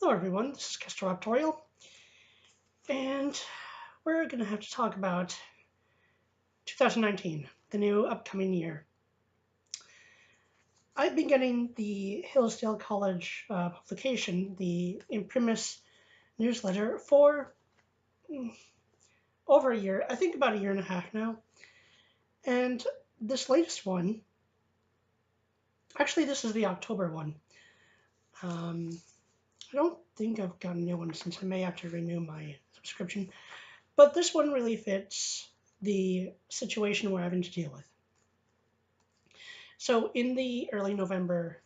Hello everyone, this is Castor Raptorial, and we're going to have to talk about 2019, the new upcoming year. I've been getting the Hillsdale College publication, the Imprimis newsletter, for over a year, I think about a year and a half now. And this latest one, actually this is the October one. I don't think I've gotten a new one since I may have to renew my subscription. But this one really fits the situation we're having to deal with. So in the early November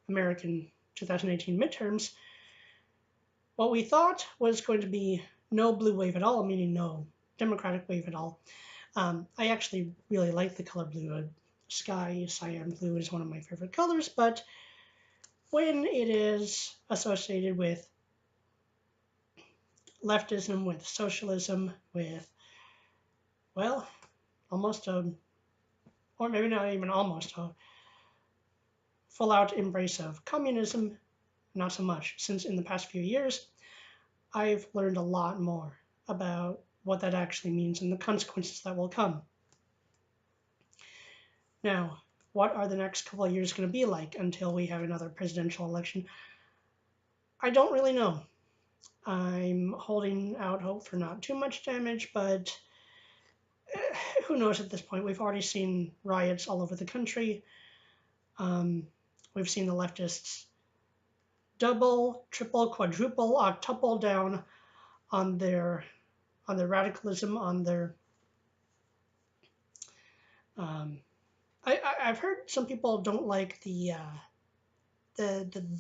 American 2018 midterms, what we thought was going to be no blue wave at all, meaning no Democratic wave at all. I actually really like the color blue. Sky cyan blue is one of my favorite colors, but when it is associated with leftism, with socialism, with, well, almost a, or maybe not even almost a full-out embrace of communism, not so much, since in the past few years, I've learned a lot more about what that actually means and the consequences that will come. Now, what are the next couple of years going to be like until we have another presidential election? I don't really know. I'm holding out hope for not too much damage, but who knows at this point? We've already seen riots all over the country. We've seen the leftists double, triple, quadruple, octuple down on their radicalism, on their. I've heard some people don't like the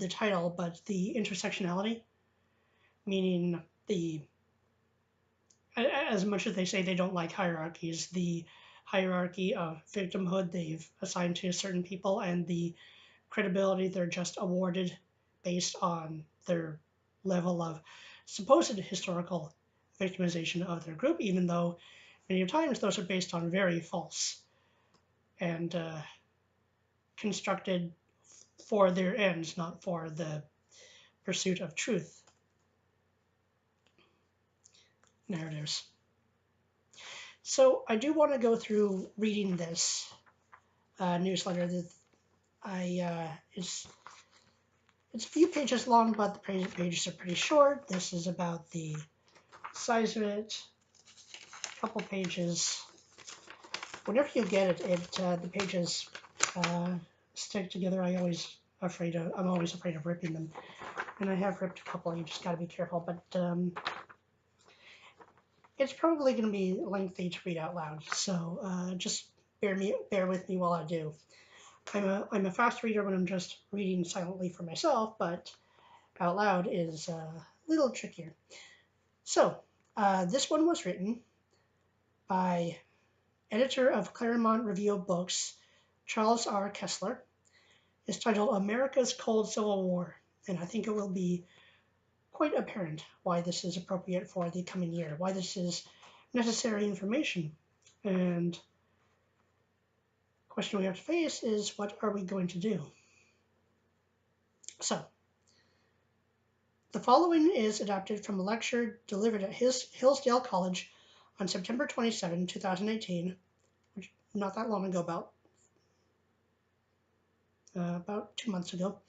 title, but the intersectionality, meaning as much as they say they don't like hierarchies, the hierarchy of victimhood they've assigned to certain people and the credibility they're just awarded based on their level of supposed historical victimization of their group, even though many times those are based on very false and constructed for their ends, not for the pursuit of truth narratives. So I do want to go through reading this newsletter that it's a few pages long, but the pages are pretty short. This is about the size of it, a couple pages. Whenever you get it, the pages stick together. I'm always afraid of ripping them, and I have ripped a couple. You just got to be careful, but it's probably going to be lengthy to read out loud. So just bear with me while I do. I'm a fast reader when I'm just reading silently for myself, but out loud is a little trickier. So this one was written by editor of Claremont Review of Books, Charles R. Kessler. It's titled America's Cold Civil War, and I think it will be quite apparent why this is appropriate for the coming year, why this is necessary information. And the question we have to face is, what are we going to do? So, the following is adapted from a lecture delivered at Hillsdale College on September 27, 2018, which not that long ago, about 2 months ago,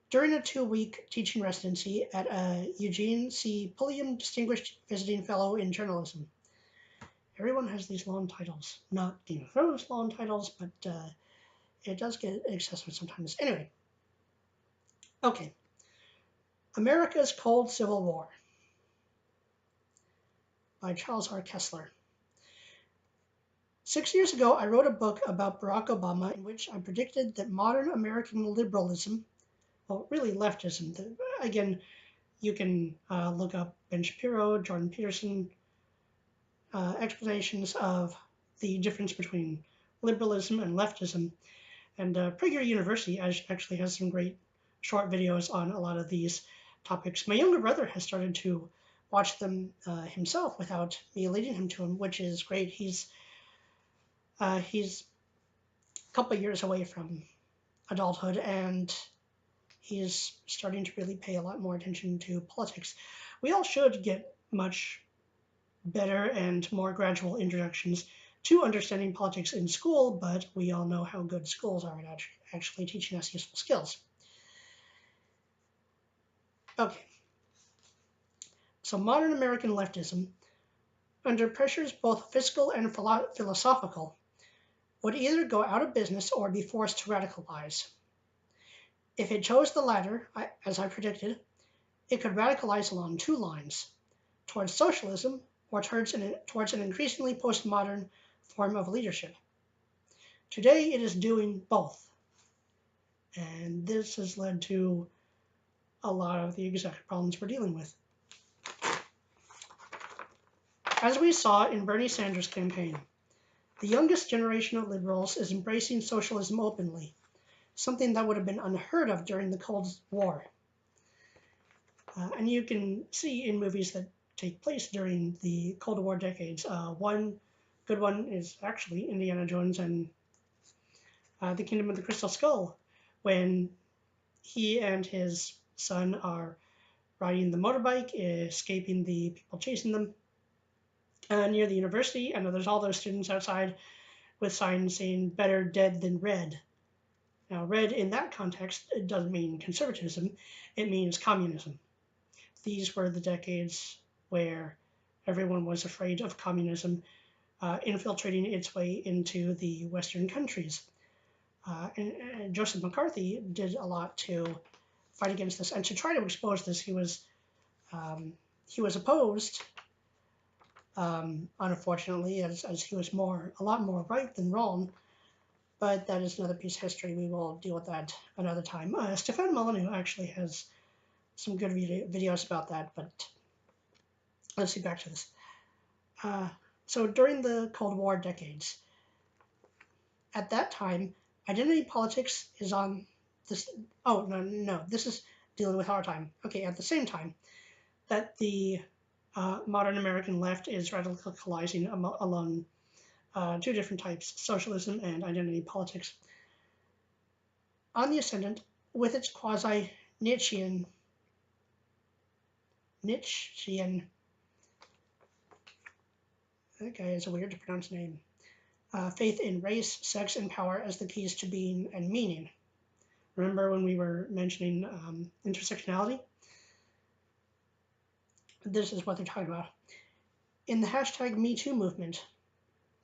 during a 2-week teaching residency at a Eugene C. Pulliam Distinguished Visiting Fellow in Journalism. Everyone has these long titles. Not Game of Thrones long titles, but it does get excessive sometimes. Anyway. Okay. America's Cold Civil War by Charles R. Kessler. 6 years ago, I wrote a book about Barack Obama in which I predicted that modern American liberalism, well, really leftism, again, you can look up Ben Shapiro, Jordan Peterson, explanations of the difference between liberalism and leftism. And Prager University actually has some great short videos on a lot of these topics. My younger brother has started to watch them himself without me leading him to them, which is great. He's a couple of years away from adulthood, and he's starting to really pay a lot more attention to politics. We all should get much better and more gradual introductions to understanding politics in school, but we all know how good schools are at actually teaching us useful skills. Okay, so modern American leftism, under pressures both fiscal and philosophical, would either go out of business or be forced to radicalize. If it chose the latter, as I predicted, it could radicalize along two lines, towards socialism or towards an increasingly postmodern form of leadership. Today it is doing both, and this has led to a lot of the exact problems we're dealing with. As we saw in Bernie Sanders' campaign, the youngest generation of liberals is embracing socialism openly, something that would have been unheard of during the Cold War. And you can see in movies that take place during the Cold War decades. One good one is actually Indiana Jones and the Kingdom of the Crystal Skull, when he and his son are riding the motorbike, escaping the people chasing them near the university, and there's all those students outside with signs saying "better dead than red." Now, red in that context, it doesn't mean conservatism, it means communism. These were the decades where everyone was afraid of communism infiltrating its way into the Western countries. And Joseph McCarthy did a lot to fight against this and to try to expose this. He was opposed, unfortunately, as he was a lot more right than wrong. But that is another piece of history. We will deal with that another time. Stefan Molyneux actually has some good videos about that, but let's see, back to this. So during the Cold War decades, at that time, identity politics is on this. Oh, no, this is dealing with our time. Okay, at the same time that the modern American left is radicalizing along two different types, socialism and identity politics. On the ascendant, with its quasi-Nietzschean, that guy is a weird to pronounce name, faith in race, sex, and power as the keys to being and meaning. Remember when we were mentioning intersectionality? This is what they're talking about. In the hashtag #MeToo movement,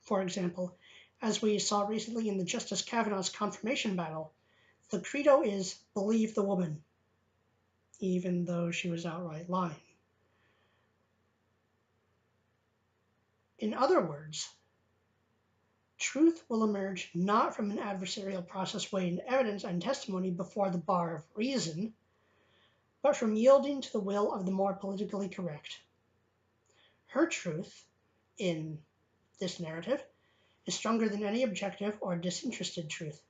for example, as we saw recently in the Justice Kavanaugh's confirmation battle, the credo is believe the woman, even though she was outright lying. In other words, truth will emerge not from an adversarial process weighing evidence and testimony before the bar of reason, but from yielding to the will of the more politically correct. Her truth, in this narrative, is stronger than any objective or disinterested truth.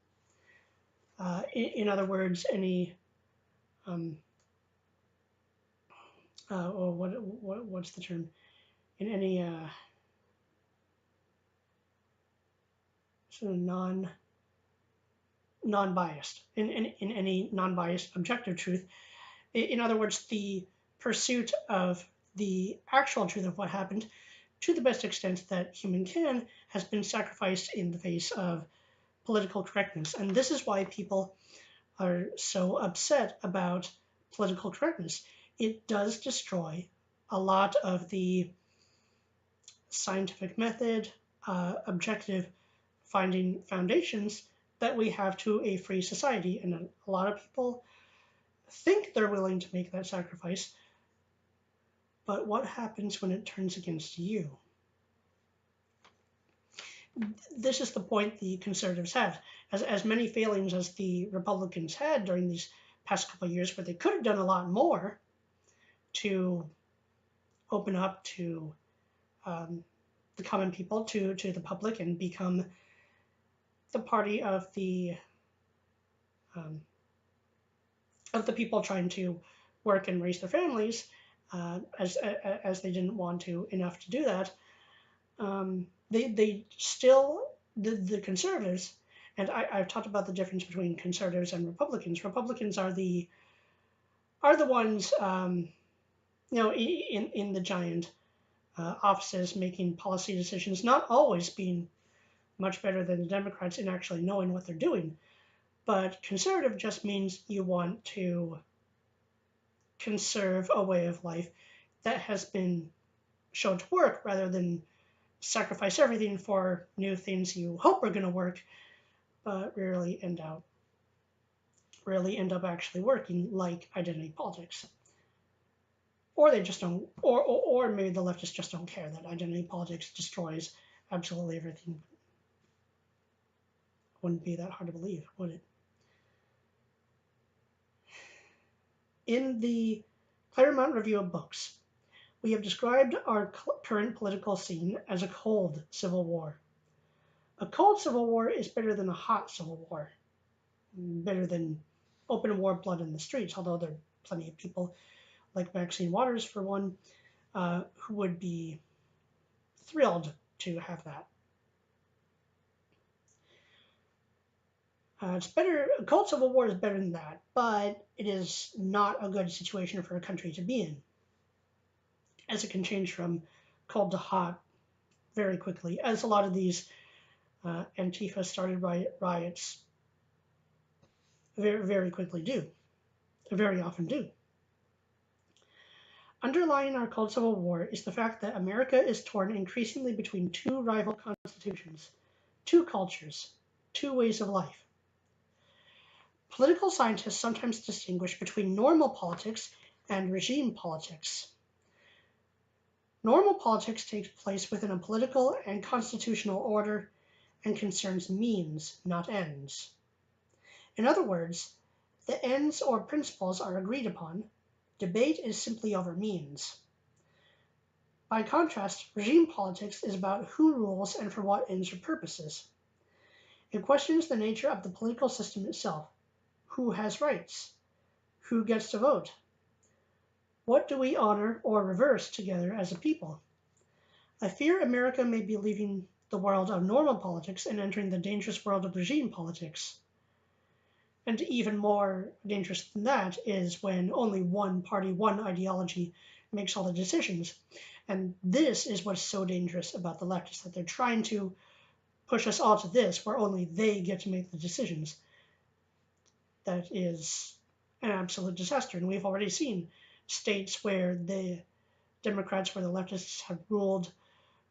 In other words, any what's the term? In any sort of non-biased, in any non-biased objective truth. In other words, the pursuit of the actual truth of what happened, to the best extent that human can, has been sacrificed in the face of political correctness. And this is why people are so upset about political correctness. It does destroy a lot of the scientific method, objective finding foundations that we have to a free society. And a lot of people think they're willing to make that sacrifice, but what happens when it turns against you? This is the point the conservatives had. As many failings as the Republicans had during these past couple of years, where they could have done a lot more to open up to the common people, to the public, and become the party of the people trying to work and raise their families, as they didn't want to enough to do that. They still, the conservatives And I've talked about the difference between conservatives and Republicans. Republicans are the ones, in the giant offices making policy decisions, not always being much better than the Democrats in actually knowing what they're doing. But conservative just means you want to conserve a way of life that has been shown to work rather than sacrifice everything for new things you hope are going to work, but rarely end up actually working, like identity politics. Or they just don't, or maybe the leftists just don't care that identity politics destroys absolutely everything. Wouldn't be that hard to believe, would it? In the Claremont Review of Books, we have described our current political scene as a cold civil war. A cold civil war is better than a hot civil war, better than open war, blood in the streets, although there are plenty of people, like Maxine Waters for one, who would be thrilled to have that. It's better. A cold civil war is better than that, but it is not a good situation for a country to be in, as it can change from cold to hot very quickly, as a lot of these Antifa started riots very, very quickly do, very often do. Underlying our cold civil war is the fact that America is torn increasingly between two rival constitutions, two cultures, two ways of life. Political scientists sometimes distinguish between normal politics and regime politics. Normal politics takes place within a political and constitutional order and concerns means, not ends. In other words, the ends or principles are agreed upon. Debate is simply over means. By contrast, regime politics is about who rules and for what ends or purposes. It questions the nature of the political system itself. Who has rights? Who gets to vote? What do we honor or reverse together as a people? I fear America may be leaving the world of normal politics and entering the dangerous world of regime politics. And even more dangerous than that is when only one party, one ideology makes all the decisions. And this is what's so dangerous about the leftists, that they're trying to push us all to this, where only they get to make the decisions. That is an absolute disaster. And we've already seen states where the Democrats, where the leftists have ruled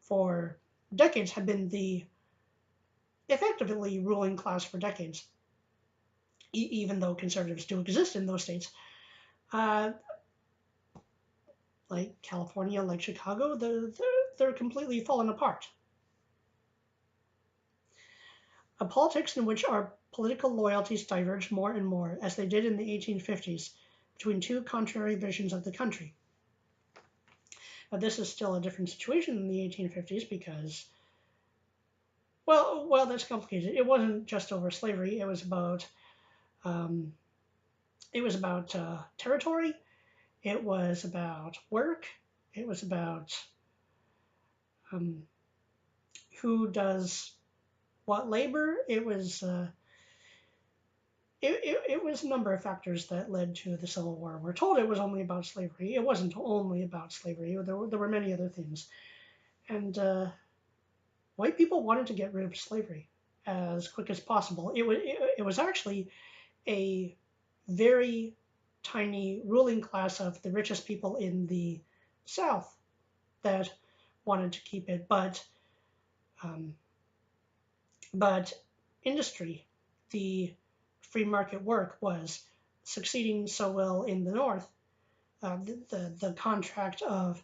for decades, have been the effectively ruling class for decades, even though conservatives do exist in those states. Like California, like Chicago, they're completely fallen apart. A politics in which our political loyalties diverge more and more, as they did in the 1850s, between two contrary visions of the country. But this is still a different situation in the 1850s because, well, that's complicated. It wasn't just over slavery. It was about territory. It was about work. It was about who does what labor. It was it was a number of factors that led to the Civil War. We're told it was only about slavery. It wasn't only about slavery. There were many other things. And white people wanted to get rid of slavery as quick as possible. It was actually a very tiny ruling class of the richest people in the South that wanted to keep it. But industry, the free market work, was succeeding so well in the North. The contract of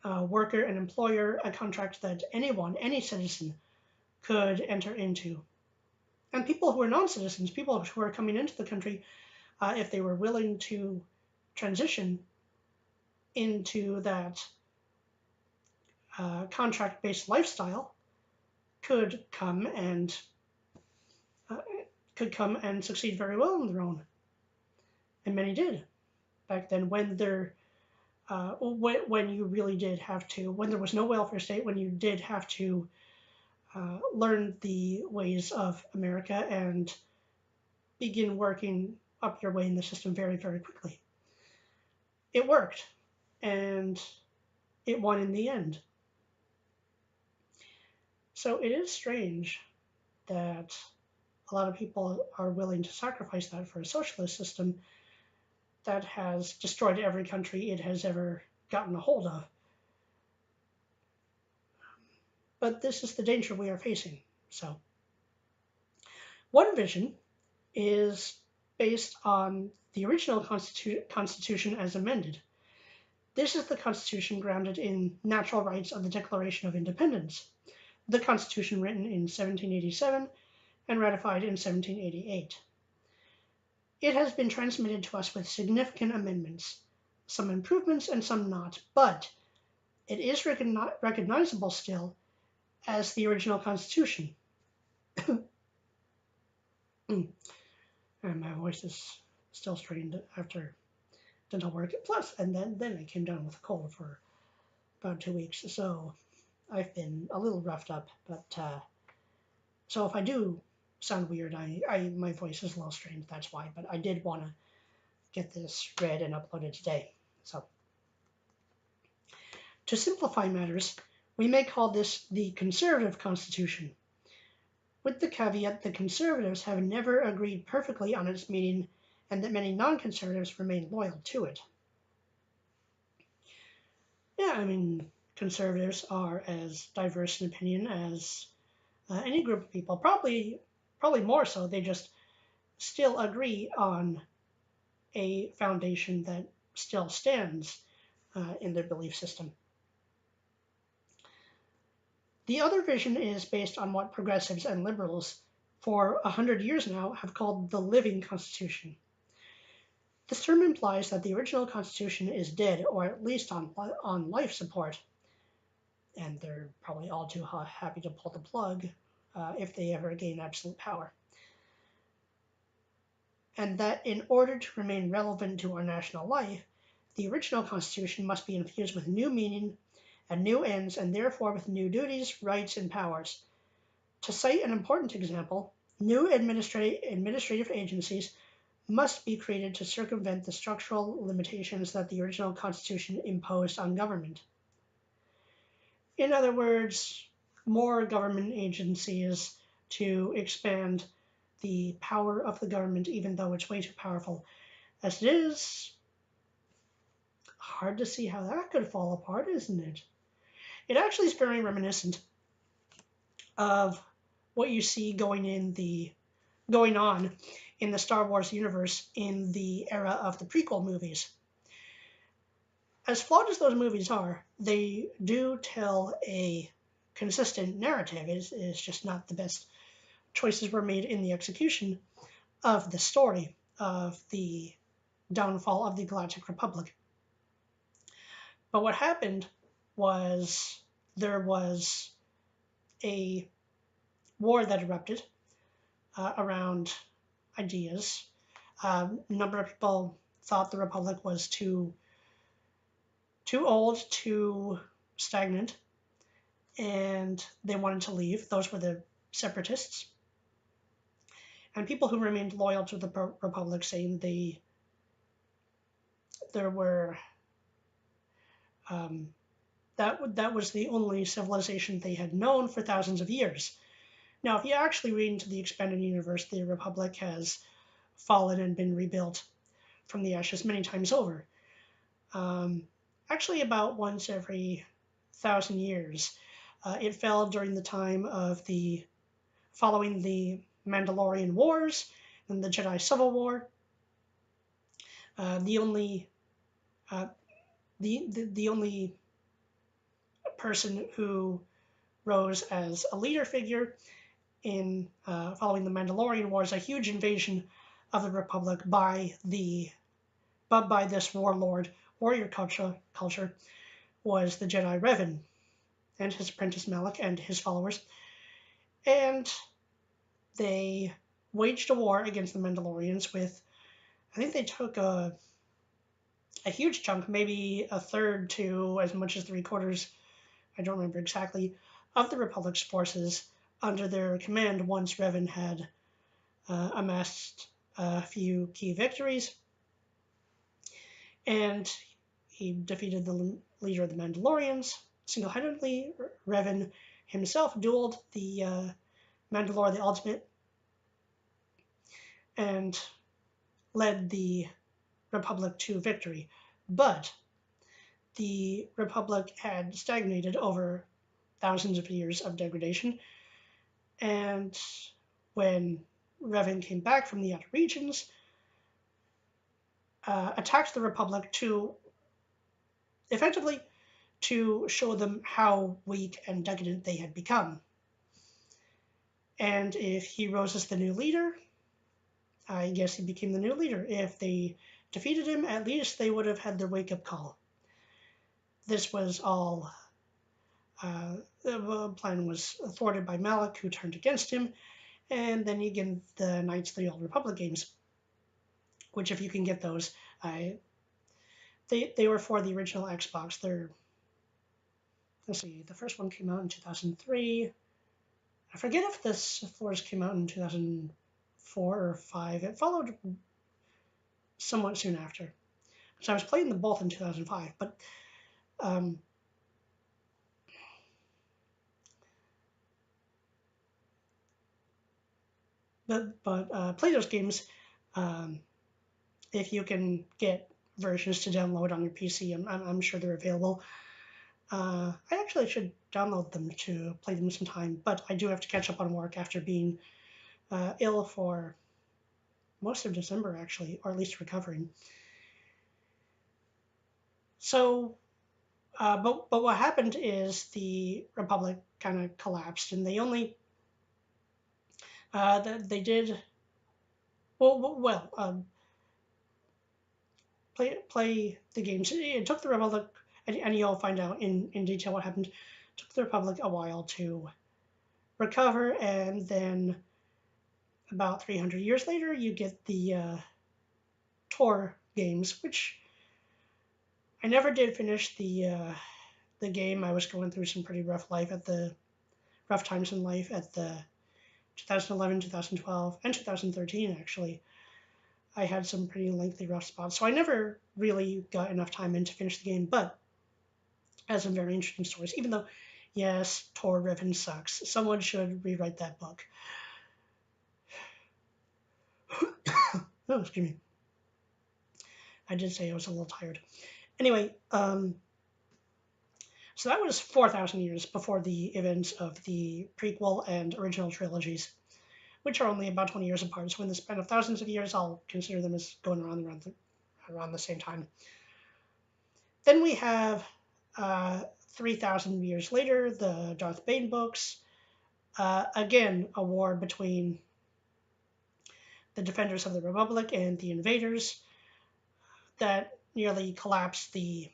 worker and employer, a contract that anyone, any citizen, could enter into. And people who are non-citizens, people who are coming into the country, if they were willing to transition into that contract-based lifestyle, could come and succeed very well on their own, and many did back then. When when you really did have to, when there was no welfare state, when you did have to learn the ways of America and begin working up your way in the system very, very quickly. It worked, and it won in the end. So it is strange that a lot of people are willing to sacrifice that for a socialist system that has destroyed every country it has ever gotten a hold of. But this is the danger we are facing. So, one vision is based on the original Constitution as amended. This is the Constitution grounded in natural rights of the Declaration of Independence, the Constitution written in 1787 and ratified in 1788. It has been transmitted to us with significant amendments, some improvements and some not, but it is recognizable still as the original Constitution. And my voice is still strained after dental work. Plus, and then I came down with a cold for about 2 weeks, so I've been a little roughed up. But so if I do sound weird, my voice is a little strained. That's why. But I did want to get this read and uploaded today. So to simplify matters, we may call this the conservative Constitution, with the caveat that conservatives have never agreed perfectly on its meaning and that many non-conservatives remain loyal to it. Yeah, I mean, conservatives are as diverse in opinion as any group of people. Probably more so. They just still agree on a foundation that still stands in their belief system. The other vision is based on what progressives and liberals for 100 years now have called the living Constitution. This term implies that the original Constitution is dead, or at least on life support, and they're probably all too happy to pull the plug if they ever gain absolute power. And that in order to remain relevant to our national life, the original Constitution must be infused with new meaning and new ends, and therefore with new duties, rights, and powers. To cite an important example, new administrative agencies must be created to circumvent the structural limitations that the original Constitution imposed on government. In other words, more government agencies to expand the power of the government, even though it's way too powerful as it is. Hard to see how that could fall apart, isn't it? It actually is very reminiscent of what you see going on in the Star Wars universe in the era of the prequel movies. As flawed as those movies are, they do tell a consistent narrative. It's just not the best choices were made in the execution of the story of the downfall of the Galactic Republic. But what happened was there was a war that erupted around ideas. A number of people thought the Republic was too old, too stagnant, and they wanted to leave. Those were the separatists. And people who remained loyal to the Republic, saying there were that was the only civilization they had known for thousands of years. Now, if you actually read into the expanded universe, the Republic has fallen and been rebuilt from the ashes many times over. Actually, about once every 1,000 years. It fell during the time of following the Mandalorian Wars and the Jedi Civil War. The only person who rose as a leader figure in following the Mandalorian Wars, a huge invasion of the Republic by this warrior culture, was the Jedi Revan and his apprentice Malak and his followers. And they waged a war against the Mandalorians with, I think they took a huge chunk, maybe a third to as much as 3/4, I don't remember exactly, of the Republic's forces under their command once Revan had amassed a few key victories, and he defeated the leader of the Mandalorians single-handedly. Revan himself dueled the Mandalore the Ultimate and led the Republic to victory. But the Republic had stagnated over thousands of years of degradation, and when Revan came back from the outer regions, attacked the Republic to effectively to show them how weak and decadent they had become. And if he rose as the new leader, I guess he became the new leader. If they defeated him, at least they would have had their wake-up call. This was all, the plan was thwarted by Malak, who turned against him, and then you get the Knights of the Old Republic games, which if you can get those, they were for the original Xbox. Let's see, the first one came out in 2003. I forget if the Sith Wars came out in 2004 or 5. It followed somewhat soon after. So I was playing them both in 2005, but play those games if you can get versions to download on your PC. I'm sure they're available. I actually should download them to play them sometime, but I do have to catch up on work after being ill for most of December, actually, or at least recovering. So, but what happened is the Republic kind of collapsed, and they only they did play the games. It took the Republic, and you'll find out in detail what happened. It took the Republic a while to recover, and then about 300 years later, you get the Tor games, which I never did finish the game. I was going through some pretty rough times in life at the 2011, 2012, and 2013 actually. I had some pretty lengthy rough spots, so I never really got enough time in to finish the game, but it has some very interesting stories, even though, yes, Tor Revan sucks. Someone should rewrite that book. Oh, excuse me. I did say I was a little tired. Anyway, so that was 4,000 years before the events of the prequel and original trilogies, which are only about 20 years apart. So in the span of thousands of years, I'll consider them as going around the same time. Then we have 3,000 years later, the Darth Bane books. Again, a war between the defenders of the Republic and the invaders that nearly collapsed the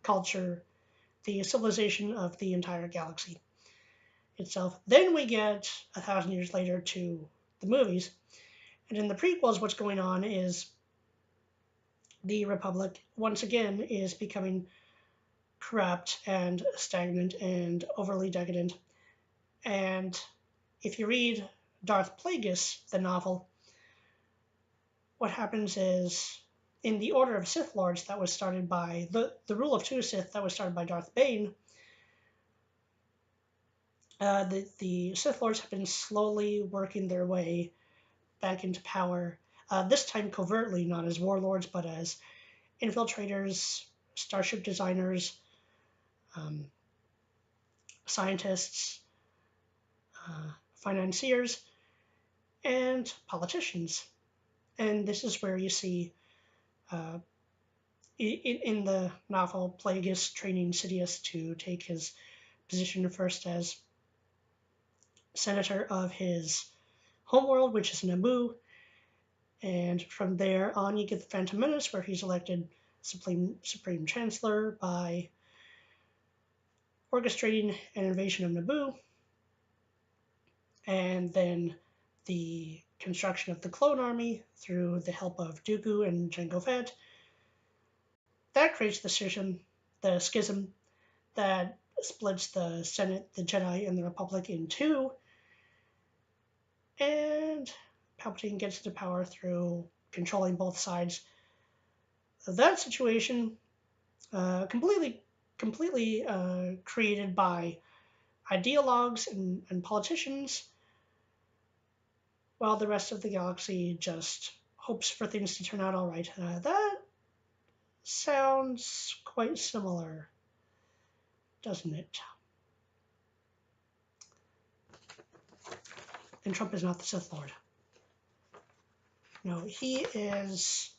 culture, the civilization of the entire galaxy itself. Then we get 1,000 years later to the movies, and in the prequels, what's going on is the Republic once again is becoming corrupt and stagnant and overly decadent. And if you read Darth Plagueis, the novel, what happens is in the Order of Sith Lords that was started by the Rule of Two Sith that was started by Darth Bane, the Sith Lords have been slowly working their way back into power, this time covertly, not as warlords, but as infiltrators, starship designers, scientists, financiers, and politicians. And this is where you see, in the novel, Plagueis training Sidious to take his position first as senator of his homeworld, which is Naboo, and from there on you get the Phantom Menace, where he's elected Supreme Chancellor by orchestrating an invasion of Naboo, and then the construction of the Clone Army through the help of Dooku and Jango Fett. That creates the schism that splits the Senate, the Jedi, and the Republic in two, and Palpatine gets to power through controlling both sides of that situation, completely created by ideologues and politicians, while the rest of the galaxy just hopes for things to turn out all right. That sounds quite similar, doesn't it? And Trump is not the Sith Lord. No, he is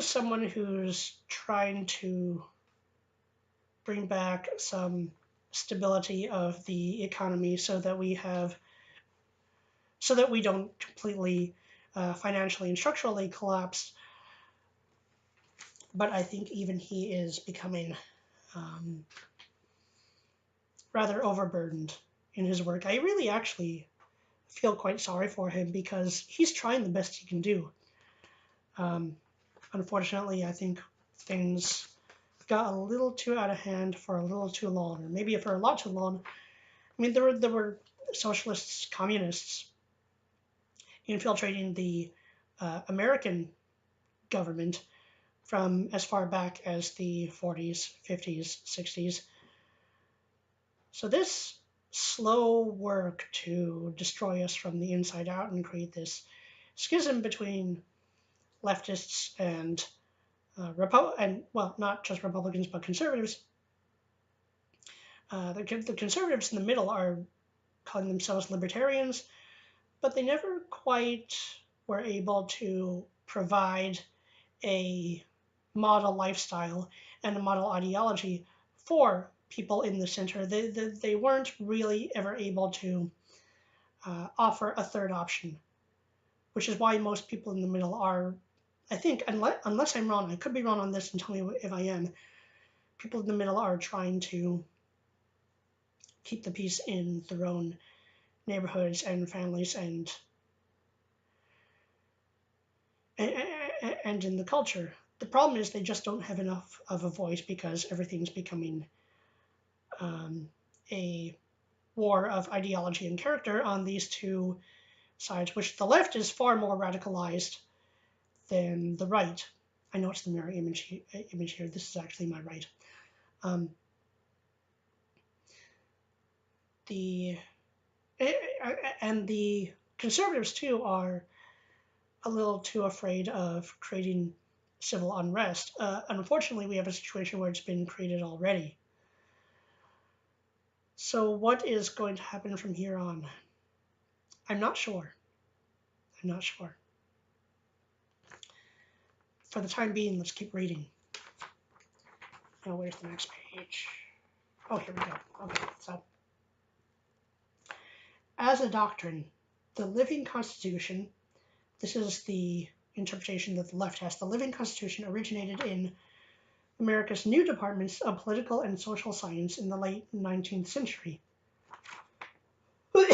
someone who's trying to bring back some stability of the economy so that we don't completely financially and structurally collapse. But I think even he is becoming rather overburdened in his work. I really actually feel quite sorry for him because he's trying the best he can do. Unfortunately, I think things got a little too out of hand for a little too long, or maybe for a lot too long. I mean, there were socialists, communists infiltrating the American government from as far back as the 40s, 50s, 60s. So this slow work to destroy us from the inside out and create this schism between leftists and not just Republicans, but conservatives. The conservatives in the middle are calling themselves libertarians, but they never quite were able to provide a model lifestyle and a model ideology for people in the center. They weren't really ever able to offer a third option, which is why most people in the middle are, I think, unless I'm wrong, I could be wrong on this and tell me if I am, people in the middle are trying to keep the peace in their own neighborhoods and families and in the culture. The problem is they just don't have enough of a voice because everything's becoming a war of ideology and character on these two sides, which the left is far more radicalized than the right. I know it's the mirror image here. This is actually my right. And the conservatives too are a little too afraid of creating civil unrest. Unfortunately, we have a situation where it's been created already. So what is going to happen from here on? I'm not sure. For the time being, let's keep reading. Now, where's the next page? Oh, here we go. Okay, so as a doctrine, the living Constitution, this is the interpretation that the left has, the living Constitution originated in America's new departments of political and social science in the late 19th century. But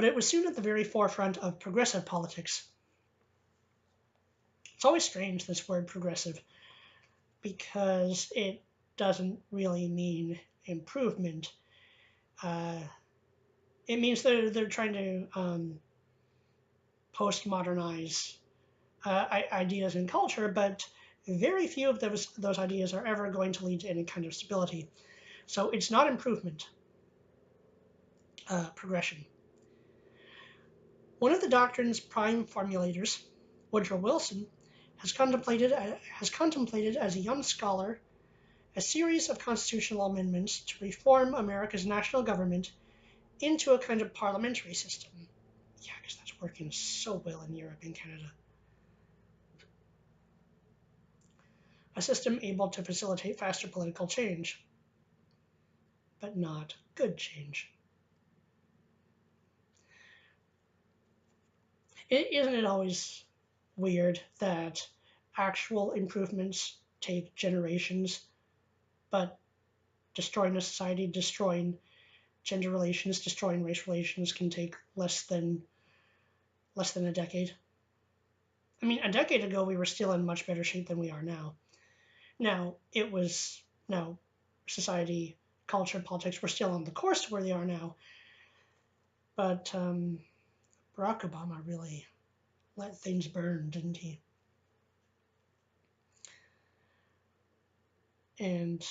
it was soon at the very forefront of progressive politics. It's always strange, this word progressive, because it doesn't really mean improvement. It means they're trying to postmodernize ideas and culture, but very few of those ideas are ever going to lead to any kind of stability. So it's not improvement, progression. One of the doctrine's prime formulators, Woodrow Wilson, has contemplated as a young scholar a series of constitutional amendments to reform America's national government into a kind of parliamentary system. Yeah, because that's working so well in Europe and Canada. A system able to facilitate faster political change, but not good change. Isn't it always weird that actual improvements take generations, but destroying a society, destroying gender relations, destroying race relations can take less than a decade? I mean, a decade ago, we were still in much better shape than we are now. Now, society, culture, politics were still on the course to where they are now. But Barack Obama really let things burn, didn't he? And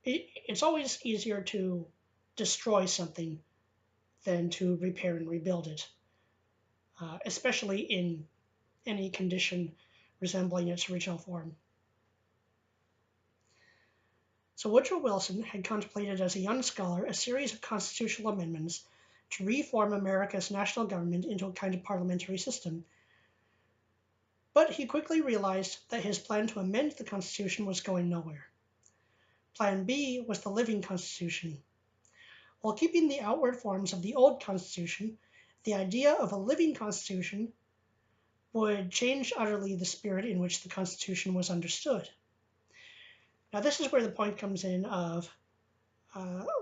it's always easier to destroy something than to repair and rebuild it, especially in any condition resembling its original form. So Woodrow Wilson had contemplated as a young scholar a series of constitutional amendments to reform America's national government into a kind of parliamentary system. But he quickly realized that his plan to amend the Constitution was going nowhere. Plan B was the living Constitution. While keeping the outward forms of the old Constitution, the idea of a living Constitution would change utterly the spirit in which the Constitution was understood. Now, this is where the point comes in of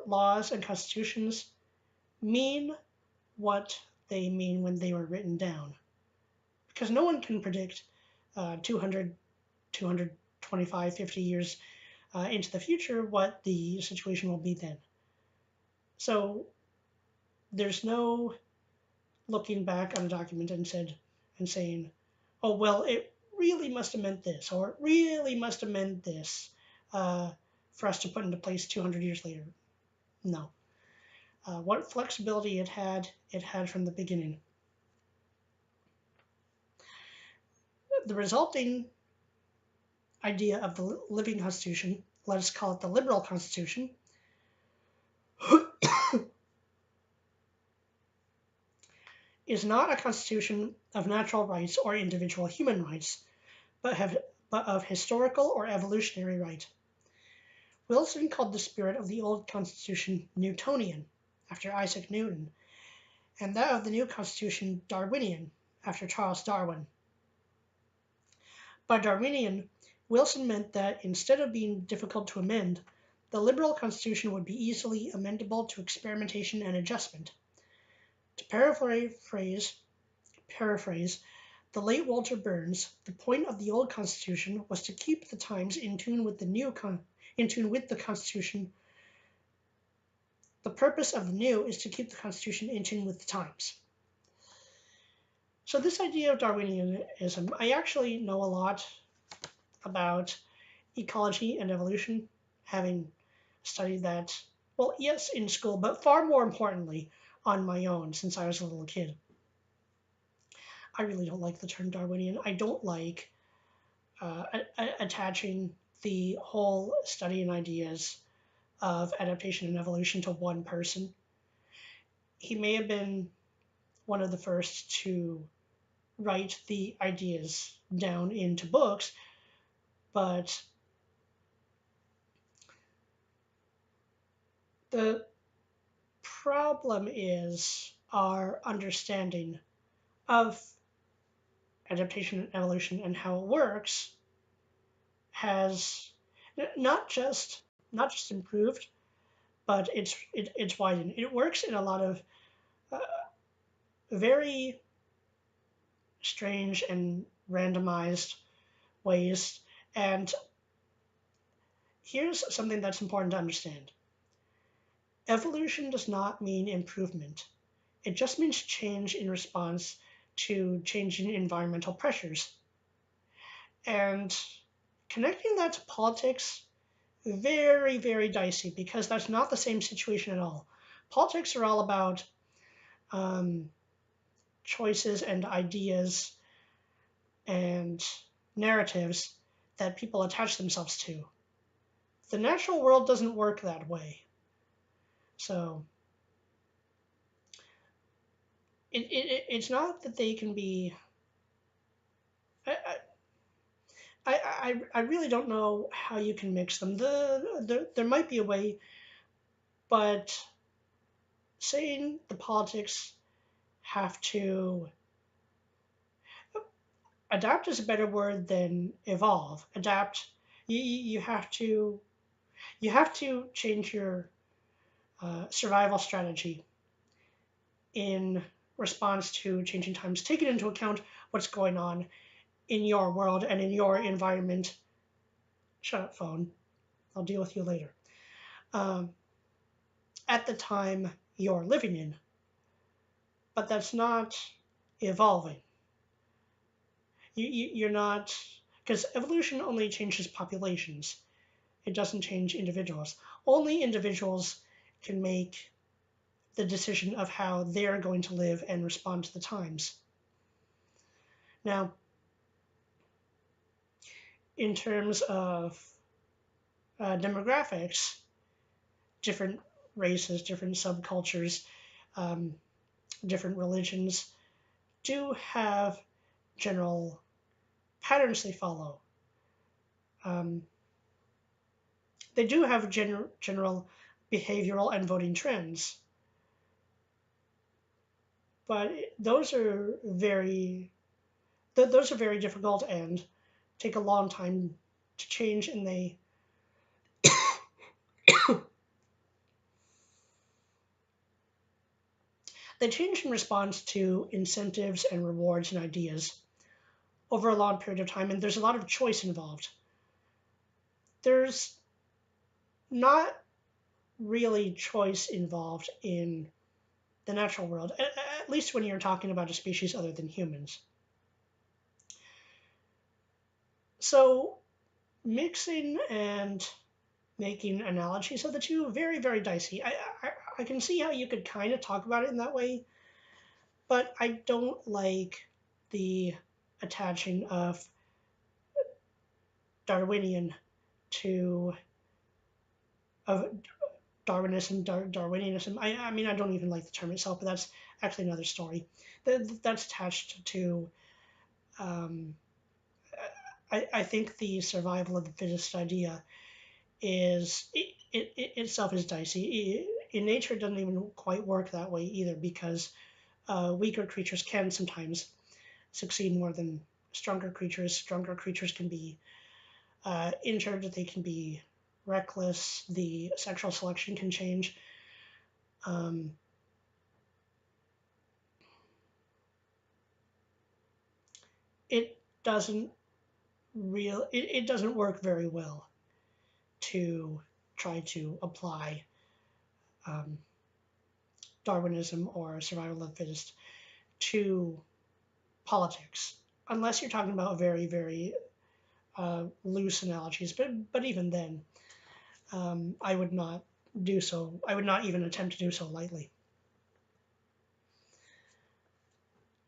laws and constitutions mean what they mean when they were written down. Because no one can predict 200, 225, 50 years into the future what the situation will be then. So there's no looking back on a document and saying, oh, well, it really must have meant this, or it really must have meant this for us to put into place 200 years later. No. What flexibility it had from the beginning. The resulting idea of the living Constitution, let us call it the liberal Constitution, is not a constitution of natural rights or individual human rights, but of historical or evolutionary right. Wilson called the spirit of the old Constitution Newtonian, after Isaac Newton, and that of the new Constitution Darwinian, after Charles Darwin. By Darwinian, Wilson meant that instead of being difficult to amend, the liberal Constitution would be easily amendable to experimentation and adjustment. To paraphrase the late Walter Burns, the point of the old Constitution was to keep the times in tune with the Constitution. The purpose of the new is to keep the Constitution in tune with the times. So this idea of Darwinianism, I actually know a lot about ecology and evolution, having studied that, well, yes, in school, but far more importantly, on my own since I was a little kid. I really don't like the term Darwinian. I don't like attaching the whole study and ideas of adaptation and evolution to one person. He may have been one of the first to write the ideas down into books, but the problem is our understanding of adaptation and evolution and how it works has not just improved, but it's widened. It works in a lot of very strange and randomized ways. And here's something that's important to understand. Evolution does not mean improvement. It just means change in response to changing environmental pressures. And connecting that to politics, very, very dicey, because that's not the same situation at all. Politics are all about choices and ideas and narratives that people attach themselves to. The natural world doesn't work that way. So it's not that they can be. I really don't know how you can mix them. There might be a way, but saying the politics have to adapt is a better word than evolve. Adapt. You have to change your survival strategy in response to changing times, taking into account what's going on in your world and in your environment. Shut up, phone. I'll deal with you later. Um, at the time you're living in, but that's not evolving. You're not, because evolution only changes populations. It doesn't change individuals. Only individuals can make the decision of how they're going to live and respond to the times. Now, in terms of demographics, different races, different subcultures, um, different religions do have general patterns they follow. Um, they do have general behavioral and voting trends, but those are very difficult and take a long time to change, and they change in response to incentives and rewards and ideas over a long period of time, and there's a lot of choice involved. There's not really choice involved in the natural world, at least when you're talking about a species other than humans. So mixing and making analogies of the two, very, very dicey. I can see how you could kind of talk about it in that way, but I don't like the attaching of Darwinian to of Darwinianism. I mean, I don't even like the term itself, but that's actually another story. That's attached to. Um, I think the survival of the fittest idea is it itself is dicey. In nature, it doesn't even quite work that way either, because weaker creatures can sometimes succeed more than stronger creatures. Stronger creatures can be injured, they can be reckless, the sexual selection can change. Um, it doesn't it doesn't work very well to try to apply um, Darwinism or survival of the fittest to politics, unless you're talking about very, very loose analogies. But even then, I would not do so. I would not even attempt to do so lightly.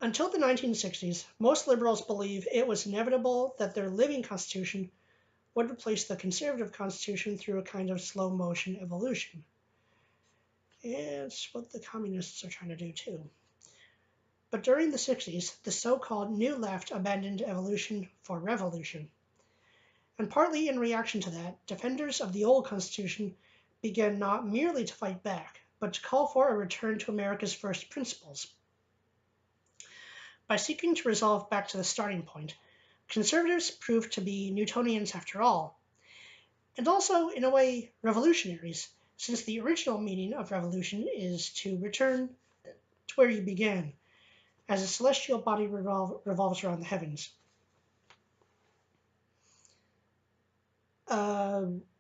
Until the 1960s, most liberals believed it was inevitable that their living constitution would replace the conservative constitution through a kind of slow motion evolution. It's what the communists are trying to do too. But during the 60s, the so-called New Left abandoned evolution for revolution. And partly in reaction to that, defenders of the old Constitution began not merely to fight back, but to call for a return to America's first principles. By seeking to resolve back to the starting point, conservatives proved to be Newtonians after all, and also, in a way, revolutionaries, since the original meaning of revolution is to return to where you began, as a celestial body revolves around the heavens.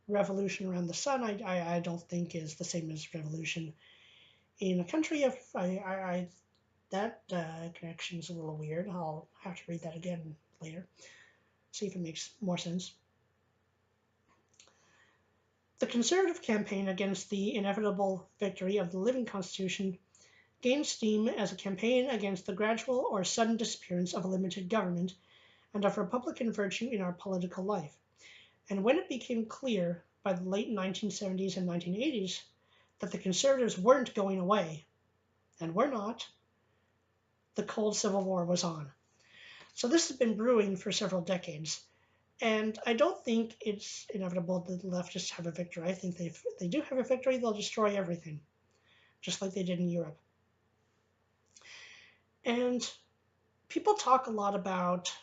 Revolution around the sun, I don't think is the same as revolution in a country of that connection is a little weird. I'll have to read that again later, see if it makes more sense. The conservative campaign against the inevitable victory of the living constitution gained steam as a campaign against the gradual or sudden disappearance of a limited government and of Republican virtue in our political life. And when it became clear by the late 1970s and 1980s that the conservatives weren't going away, and were not, the cold Civil War was on. So this has been brewing for several decades, and I don't think it's inevitable that the leftists have a victory. I think if they do have a victory, they'll destroy everything, just like they did in Europe. And people talk a lot about,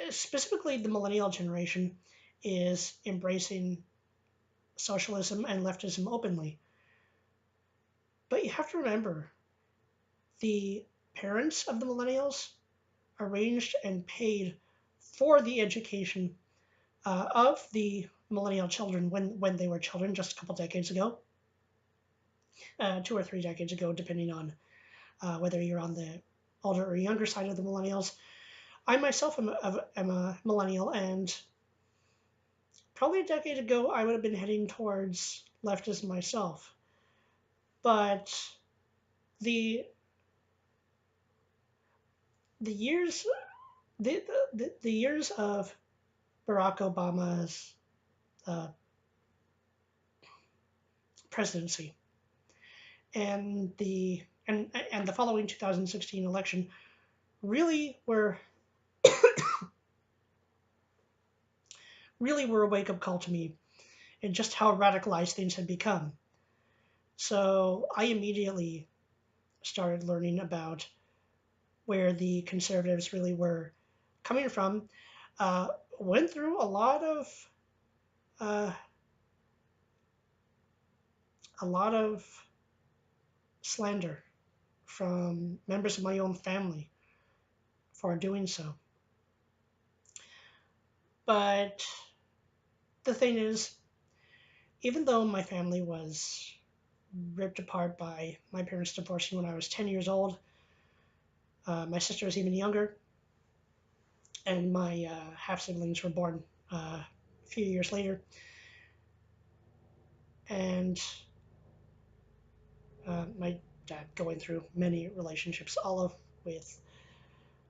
specifically the millennial generation, is embracing socialism and leftism openly. But you have to remember, the parents of the millennials arranged and paid for the education of the millennial children when they were children just a couple decades ago, 2 or 3 decades ago, depending on whether you're on the older or younger side of the millennials. I myself am a millennial, and probably a decade ago I would have been heading towards leftism myself. But the the years the years of Barack Obama's uh, presidency and the following 2016 election really were a wake up call to me and just how radicalized things had become. So I immediately started learning about where the conservatives really were coming from. Uh, Went through uh, a lot of slander from members of my own family for doing so. But the thing is, even though my family was ripped apart by my parents divorcing when I was 10 years old, my sister was even younger, and my half siblings were born a few years later. And my dad going through many relationships, all of with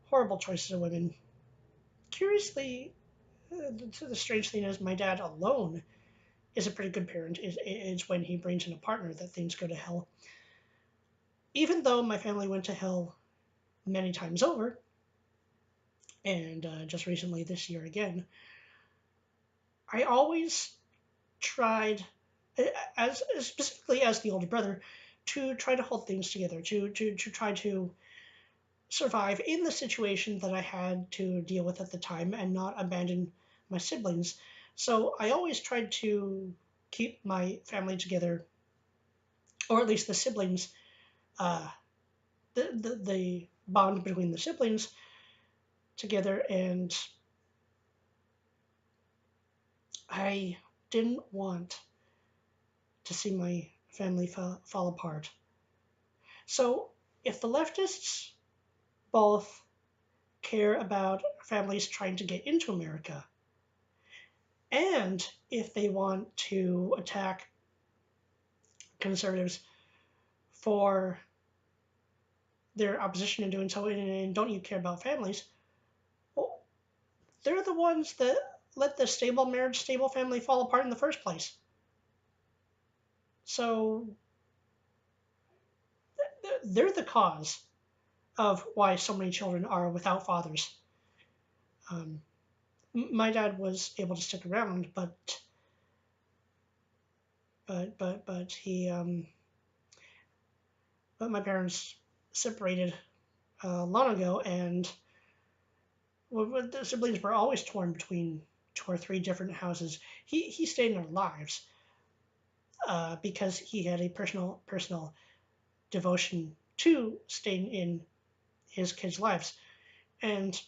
horrible choices of women. Curiously, the strange thing is, my dad alone is a pretty good parent. It's when he brings in a partner that things go to hell. Even though my family went to hell many times over, and just recently this year again, I always tried, as specifically as the older brother, to try to hold things together, to try to survive in the situation that I had to deal with at the time and not abandon my siblings. So I always tried to keep my family together, or at least the siblings, uh, the bond between the siblings together, and I didn't want to see my family fall apart. So if the leftists both care about families trying to get into America, and if they want to attack conservatives for their opposition in doing so, and don't you care about families, well, they're the ones that let the stable marriage, stable family fall apart in the first place. So they're the cause of why so many children are without fathers. Um, my dad was able to stick around, but he but my parents separated long ago, and the siblings were always torn between 2 or 3 different houses. He stayed in our lives because he had a personal devotion to staying in his kids' lives, and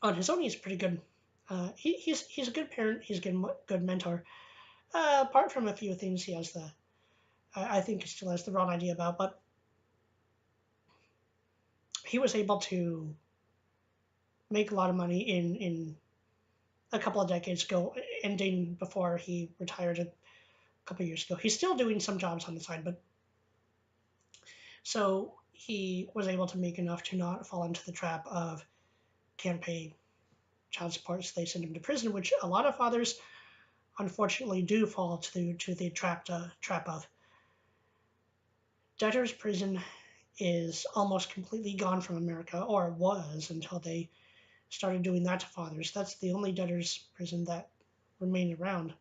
on his own he's pretty good. He's a good parent. He's a good mentor. Apart from a few things he has I think he still has the wrong idea about, but he was able to make a lot of money in a couple of decades ago, ending before he retired a couple of years ago. He's still doing some jobs on the side, but so he was able to make enough to not fall into the trap of can't pay child support, so they send him to prison, which a lot of fathers unfortunately do fall to the trap of. Debtor's prison is almost completely gone from America, or was until they started doing that to fathers. That's the only debtor's prison that remained around.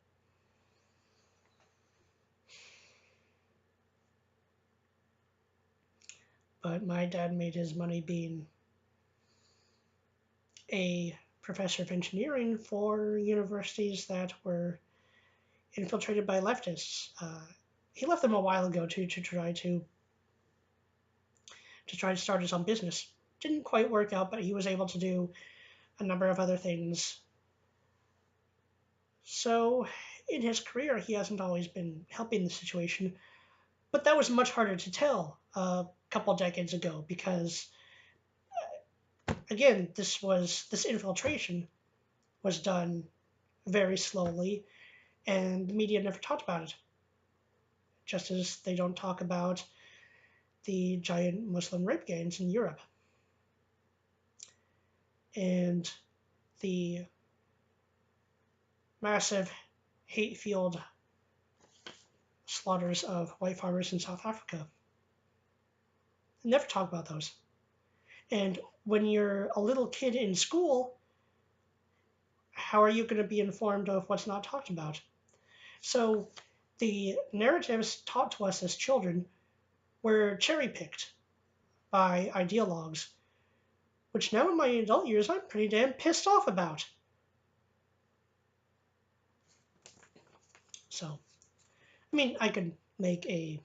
But my dad made his money being a professor of engineering for universities that were infiltrated by leftists. He left them a while ago to try to start his own business didn't quite work out, but he was able to do a number of other things. So in his career, he hasn't always been helping the situation, but that was much harder to tell a couple decades ago because, again, this infiltration was done very slowly, and the media never talked about it. Just as they don't talk about the giant Muslim rape gangs in Europe and the massive hate-fueled slaughters of white farmers in South Africa. They never talk about those. And when you're a little kid in school, how are you going to be informed of what's not talked about? So the narratives taught to us as children were cherry-picked by ideologues, which now in my adult years I'm pretty damn pissed off about. So, I mean, I could make a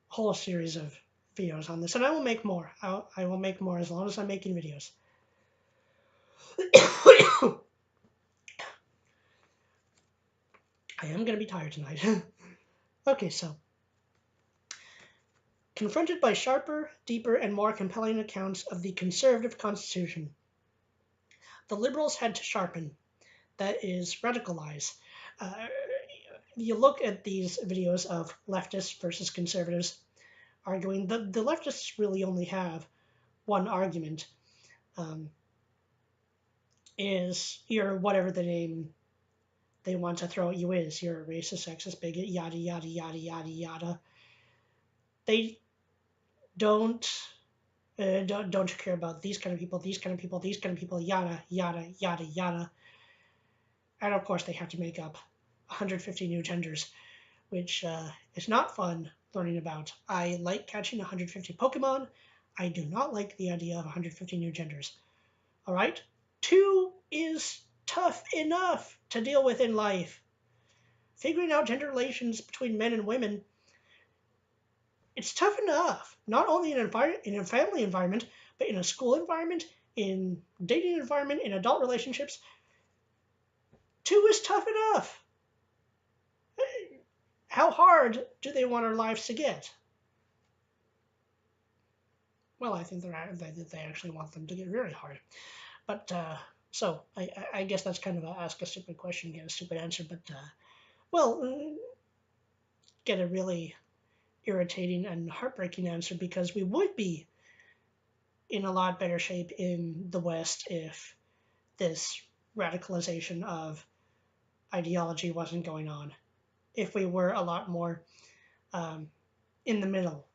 whole series of videos on this, and I will make more. I will make more as long as I'm making videos. I am going to be tired tonight. Okay, so. Confronted by sharper, deeper, and more compelling accounts of the conservative constitution, the liberals had to sharpen. That is, radicalize. You look at these videos of leftists versus conservatives arguing. The leftists really only have one argument. Is you're whatever the name they want to throw at you is. You're a racist, sexist, bigot, yada, yada, yada, yada, yada. They don't care about these kind of people, these kind of people, these kind of people, yada, yada, yada, yada. And of course, they have to make up 150 new genders, which is not fun learning about. I like catching 150 Pokemon. I do not like the idea of 150 new genders. All right? 2 is tough enough to deal with in life. Figuring out gender relations between men and women, it's tough enough. Not only in a family environment, but in a school environment, in dating environment, in adult relationships. 2 is tough enough. How hard do they want our lives to get? Well, I think they actually want them to get very hard. But, so, I guess that's kind of a ask a stupid question, get a stupid answer, but, get a really irritating and heartbreaking answer, because we would be in a lot better shape in the West if this radicalization of ideology wasn't going on. If we were a lot more in the middle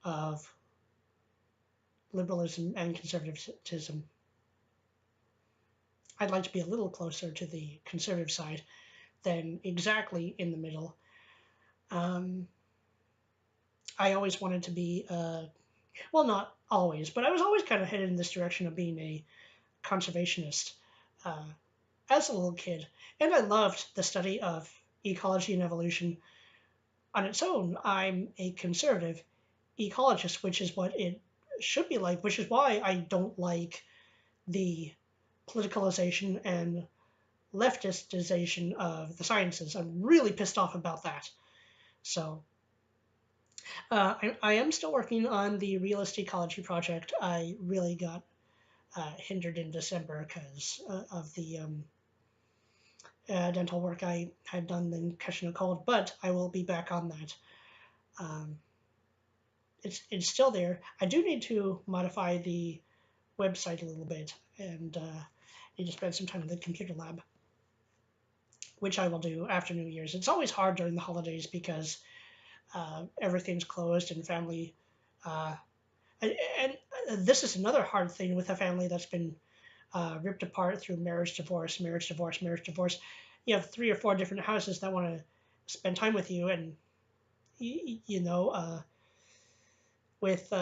of liberalism and conservatism. I'd like to be a little closer to the conservative side than exactly in the middle. I always wanted to be, well, not always, but I was always kind of headed in this direction of being a conservationist as a little kid. And I loved the study of ecology and evolution on its own. I'm a conservative ecologist, which is what it should be like, which is why I don't like the politicalization and leftistization of the sciences. I'm really pissed off about that. So I am still working on the realist ecology project. I really got hindered in December because of the dental work I had done, then catching a cold, but I will be back on that. It's still there. I do need to modify the website a little bit, and need to spend some time in the computer lab, which I will do after New Year's. It's always hard during the holidays because everything's closed and family, and this is another hard thing with a family that's been ripped apart through marriage, divorce, marriage, divorce, marriage, divorce. You have 3 or 4 different houses that want to spend time with you, and with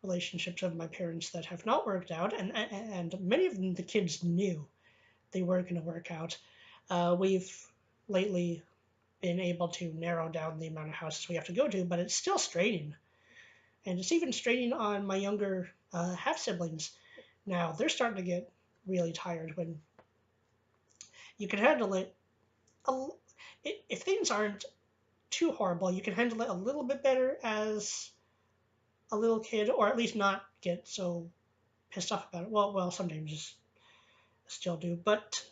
relationships of my parents that have not worked out, and many of them the kids knew they weren't going to work out. We've lately been able to narrow down the amount of houses we have to go to, but it's still straining. And it's even straining on my younger half siblings. Now they're starting to get really tired when you can handle it. A, if things aren't too horrible, you can handle it a little bit better as a little kid, or at least not get so pissed off about it. Well, sometimes you still do, but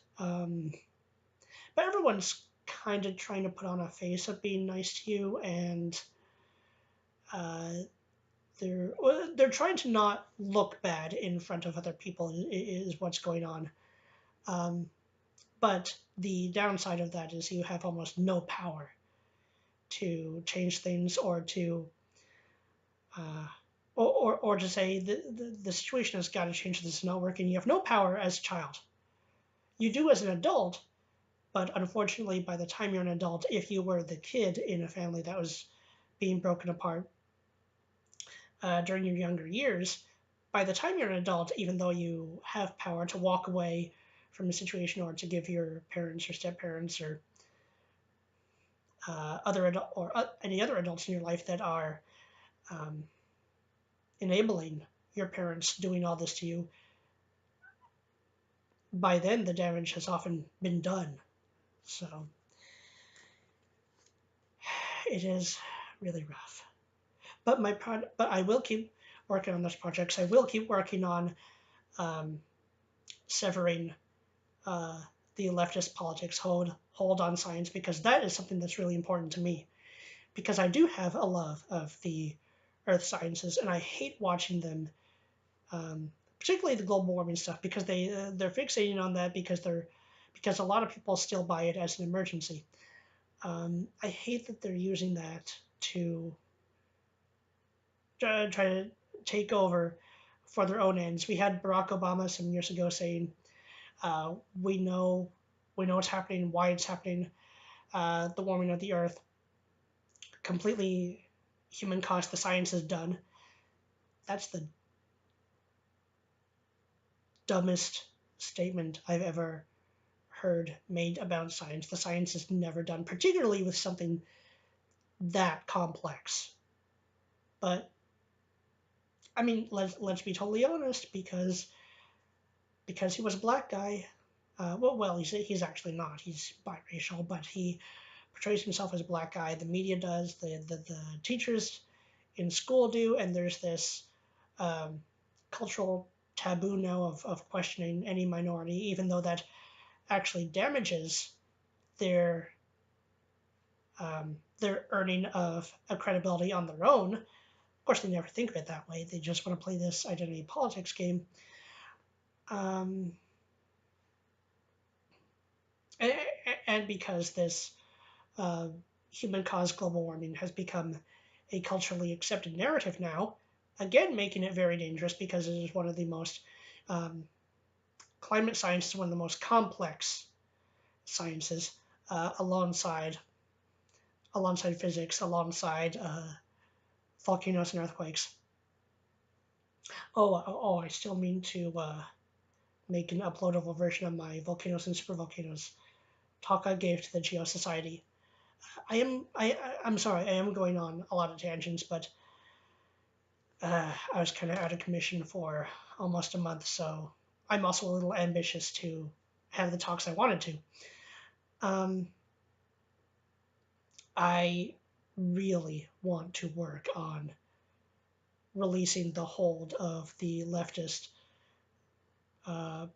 everyone's kind of trying to put on a face of being nice to you, and uh, they're trying to not look bad in front of other people is what's going on. Um, but the downside of that is you have almost no power to change things or to uh, or to say the situation has got to change. This is not working. You have no power as a child. You do as an adult, but unfortunately, by the time you're an adult, if you were the kid in a family that was being broken apart during your younger years, by the time you're an adult, even though you have power to walk away from a situation or to give your parents or step parents or any other adults in your life that are um, enabling your parents doing all this to you, by then the damage has often been done. So it is really rough. But I will keep working on those projects. I will keep working on um, severing uh, the leftist politics hold on science, because that is something that's really important to me. Because I do have a love of the earth sciences, and I hate watching them, particularly the global warming stuff, because they're fixating on that because a lot of people still buy it as an emergency. I hate that they're using that to try to take over for their own ends. We had Barack Obama some years ago saying, "We know, we know what's happening, why it's happening. The warming of the Earth, completely human caused. The science is done." That's the dumbest statement I've ever heard made about science. The science is never done, particularly with something that complex. But I mean, let's be totally honest, because he was a black guy. He's actually not. He's biracial, but he portrays himself as a black guy. The media does. The teachers in school do, and there's this um, cultural taboo now of questioning any minority, even though that actually damages their their earning of a credibility on their own. Of course, they never think of it that way. They just want to play this identity politics game. Um, and because this uh, human caused global warming has become a culturally accepted narrative now, again, making it very dangerous because it is one of the most, climate science is one of the most complex sciences, alongside physics, alongside volcanoes and earthquakes. I still mean to make an uploadable version of my volcanoes and supervolcanoes talk I gave to the Geo Society. I'm sorry, I am going on a lot of tangents, but I was kind of out of commission for almost a month, so I'm also a little ambitious to have the talks I wanted to. Um, I really want to work on releasing the hold of the leftist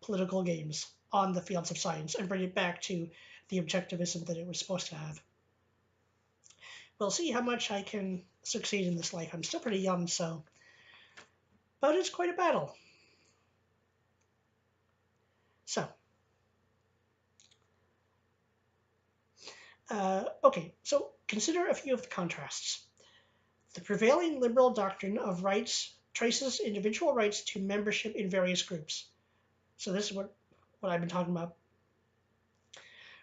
political games on the fields of science and bring it back to the objectivism that it was supposed to have. We'll see how much I can succeed in this life. I'm still pretty young, but it's quite a battle. So, so consider a few of the contrasts. The prevailing liberal doctrine of rights traces individual rights to membership in various groups. So this is what I've been talking about.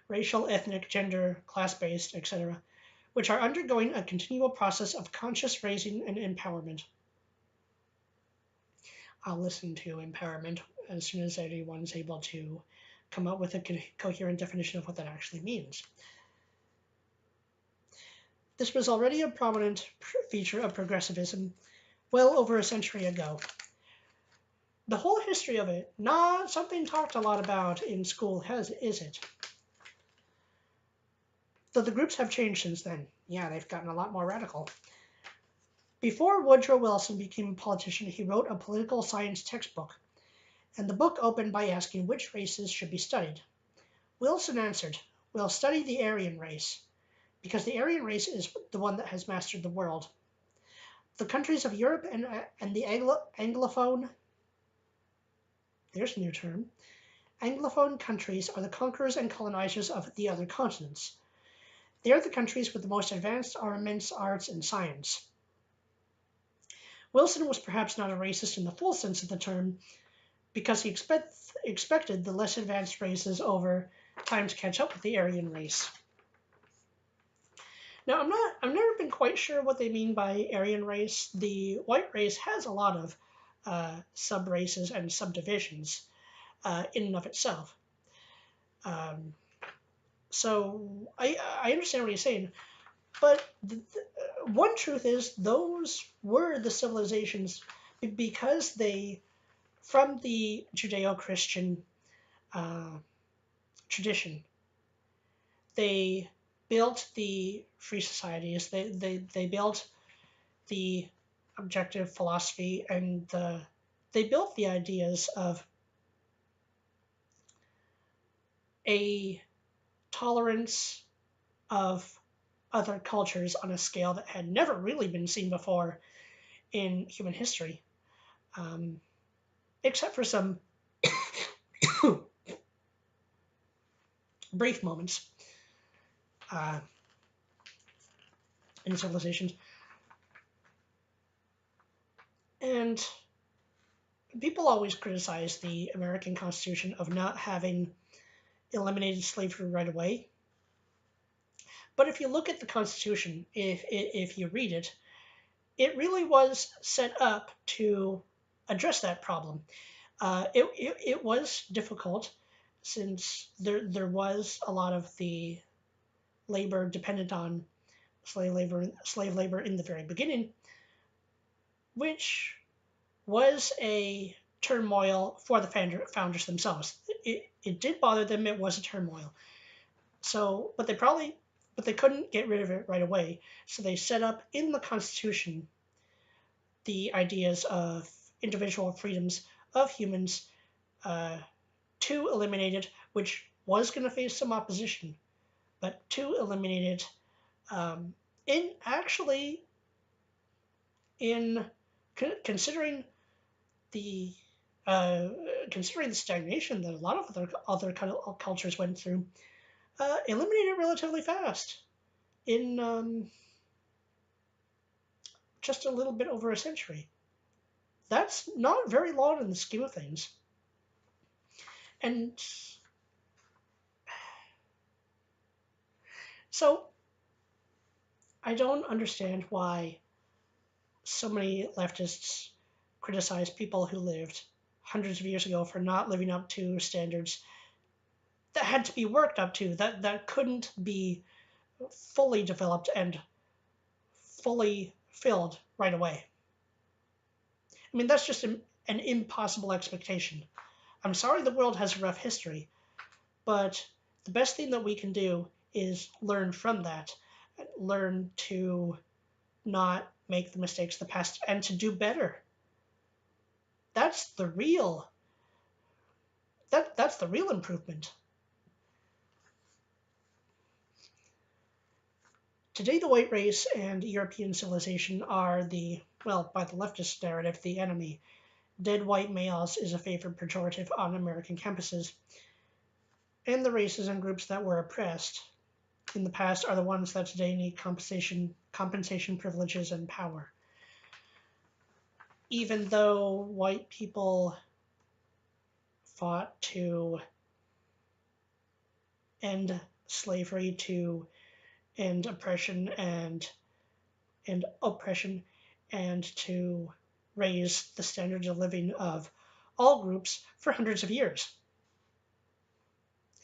Racial, ethnic, gender, class-based, etc., which are undergoing a continual process of conscious raising and empowerment. I'll listen to empowerment as soon as anyone's able to come up with a coherent definition of what that actually means. This was already a prominent feature of progressivism well over a century ago. The whole history of it, not something talked a lot about in school, is it? Though the groups have changed since then. Yeah, they've gotten a lot more radical. Before Woodrow Wilson became a politician, he wrote a political science textbook, and the book opened by asking which races should be studied. Wilson answered, "We'll study the Aryan race, because the Aryan race is the one that has mastered the world. The countries of Europe and the Anglophone, there's a new term, Anglophone countries are the conquerors and colonizers of the other continents. They are the countries with the most advanced armaments, arts, and science." Wilson was perhaps not a racist in the full sense of the term, because he expected the less advanced races over time to catch up with the Aryan race. Now, I've never been quite sure what they mean by Aryan race. The white race has a lot of sub-races and subdivisions in and of itself. So I understand what he's saying, but one truth is those were the civilizations because they, from the Judeo-Christian tradition, they built the free societies. They built the objective philosophy, and they built the ideas of a tolerance of other cultures on a scale that had never really been seen before in human history, except for some brief moments in civilizations. And people always criticize the American Constitution of not having eliminated slavery right away. But if you look at the Constitution, if you read it, it really was set up to address that problem. It was difficult since there was a lot of the labor dependent on slave labor in the very beginning, which was a turmoil for the founders themselves. It did bother them. It was a turmoil. So, but they couldn't get rid of it right away. So they set up in the Constitution the ideas of individual freedoms of humans to eliminate it, which was going to face some opposition, but to eliminate it in actually in considering the stagnation that a lot of other cultures went through, eliminated relatively fast in just a little bit over a century. That's not very long in the scheme of things. And so I don't understand why so many leftists criticize people who lived hundreds of years ago for not living up to standards that had to be worked up to, that couldn't be fully developed and fully filled right away. I mean, that's just an impossible expectation. I'm sorry the world has a rough history, but the best thing that we can do is learn from that, learn to not make the mistakes of the past and to do better. That's the real improvement. Today, the white race and European civilization are by the leftist narrative, the enemy. Dead white males is a favored pejorative on American campuses. And the races and groups that were oppressed in the past are the ones that today need compensation, privileges, and power. Even though white people fought to end slavery, to end oppression and to raise the standard of living of all groups for hundreds of years.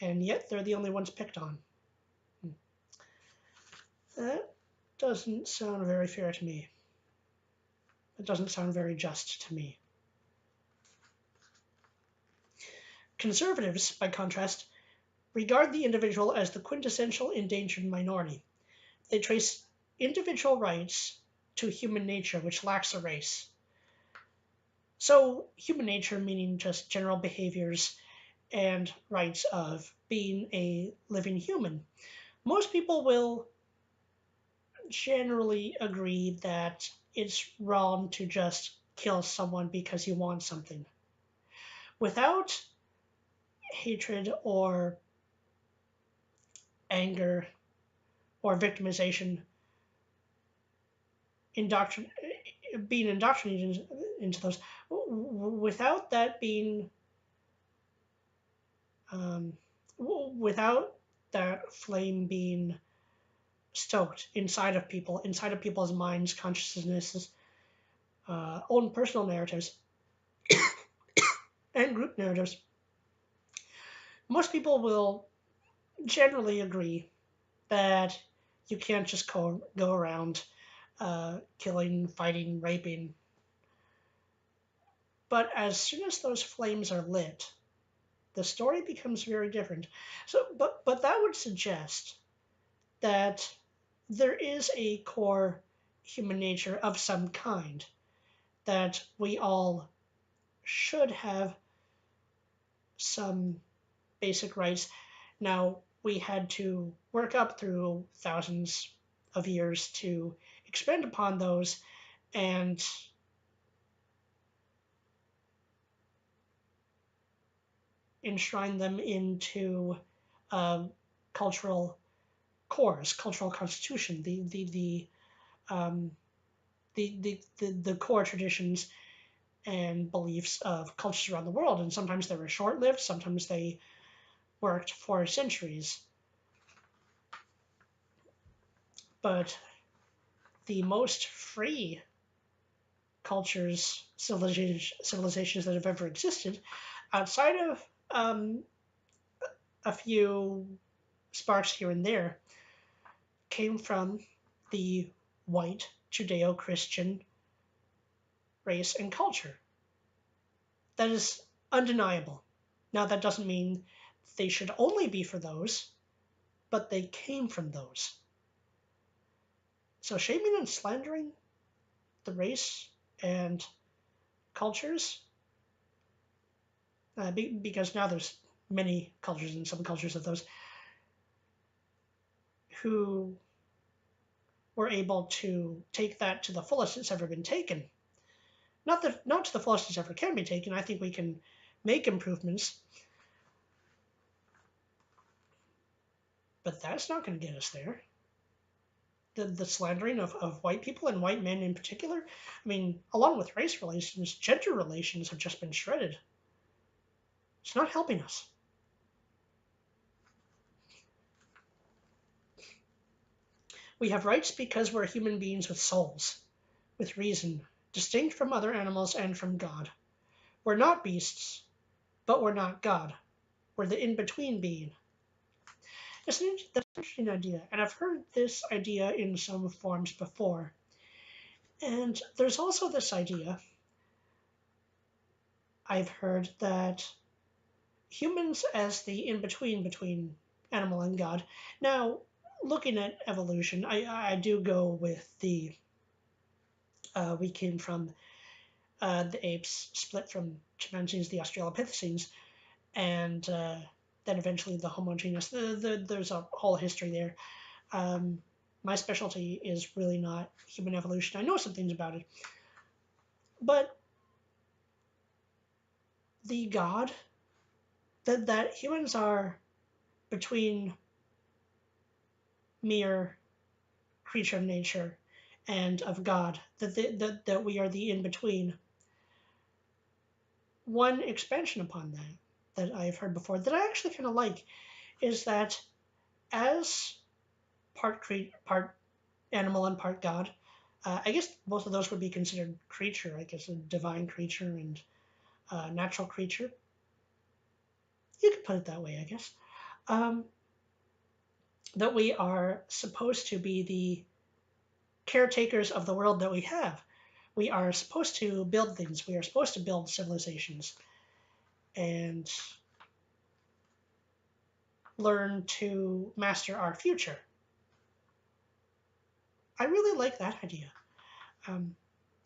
And yet they're the only ones picked on. That doesn't sound very fair to me. That doesn't sound very just to me. Conservatives, by contrast, regard the individual as the quintessential endangered minority. They trace individual rights to human nature, which lacks a race. So, human nature meaning just general behaviors and rights of being a living human. Most people will generally agree that it's wrong to just kill someone because you want something. Without hatred or anger or victimization, indoctrin- being indoctrinated into those, without that being, um, without that flame being stoked inside of people's minds, consciousnesses, own personal narratives, and group narratives, most people will generally agree that you can't just go around killing, fighting, raping. But as soon as those flames are lit, the story becomes very different. So, but that would suggest that there is a core human nature of some kind that we all should have some basic rights. Now, we had to work up through thousands of years to expand upon those and enshrine them into um, cultural cores, cultural constitution, um, the core traditions and beliefs of cultures around the world. And sometimes they were short-lived, sometimes they worked for centuries. But the most free cultures, civilizations that have ever existed, outside of a few sparks here and there, came from the white Judeo-Christian race and culture. That is undeniable. Now, that doesn't mean they should only be for those, but they came from those. So shaming and slandering the race and cultures, because now there's many cultures and subcultures of those who were able to take that to the fullest it's ever been taken. Not to the fullest it's ever can be taken. I think we can make improvements, but that's not going to get us there. The slandering of white people and white men in particular. I mean, along with race relations, gender relations have just been shredded. It's not helping us. We have rights because we're human beings with souls, with reason, distinct from other animals and from God. We're not beasts, but we're not God. We're the in-between being. That's an interesting idea, and I've heard this idea in some forms before. And there's also this idea I've heard that humans as the in-between between animal and God. Now, looking at evolution, I do go with the we came from the apes, split from chimpanzees, the Australopithecines, and then eventually the Homo genus. There's a whole history there. Um, my specialty is really not human evolution. I know some things about it, but the God that humans are between mere creature of nature and of God, that we are the in between. One expansion upon that I've heard before that I actually kind of like is that as part animal and part God, I guess both of those would be considered creature. I guess a divine creature and natural creature. You could put it that way, I guess. Um, that we are supposed to be the caretakers of the world that we have. We are supposed to build things. We are supposed to build civilizations and learn to master our future. I really like that idea.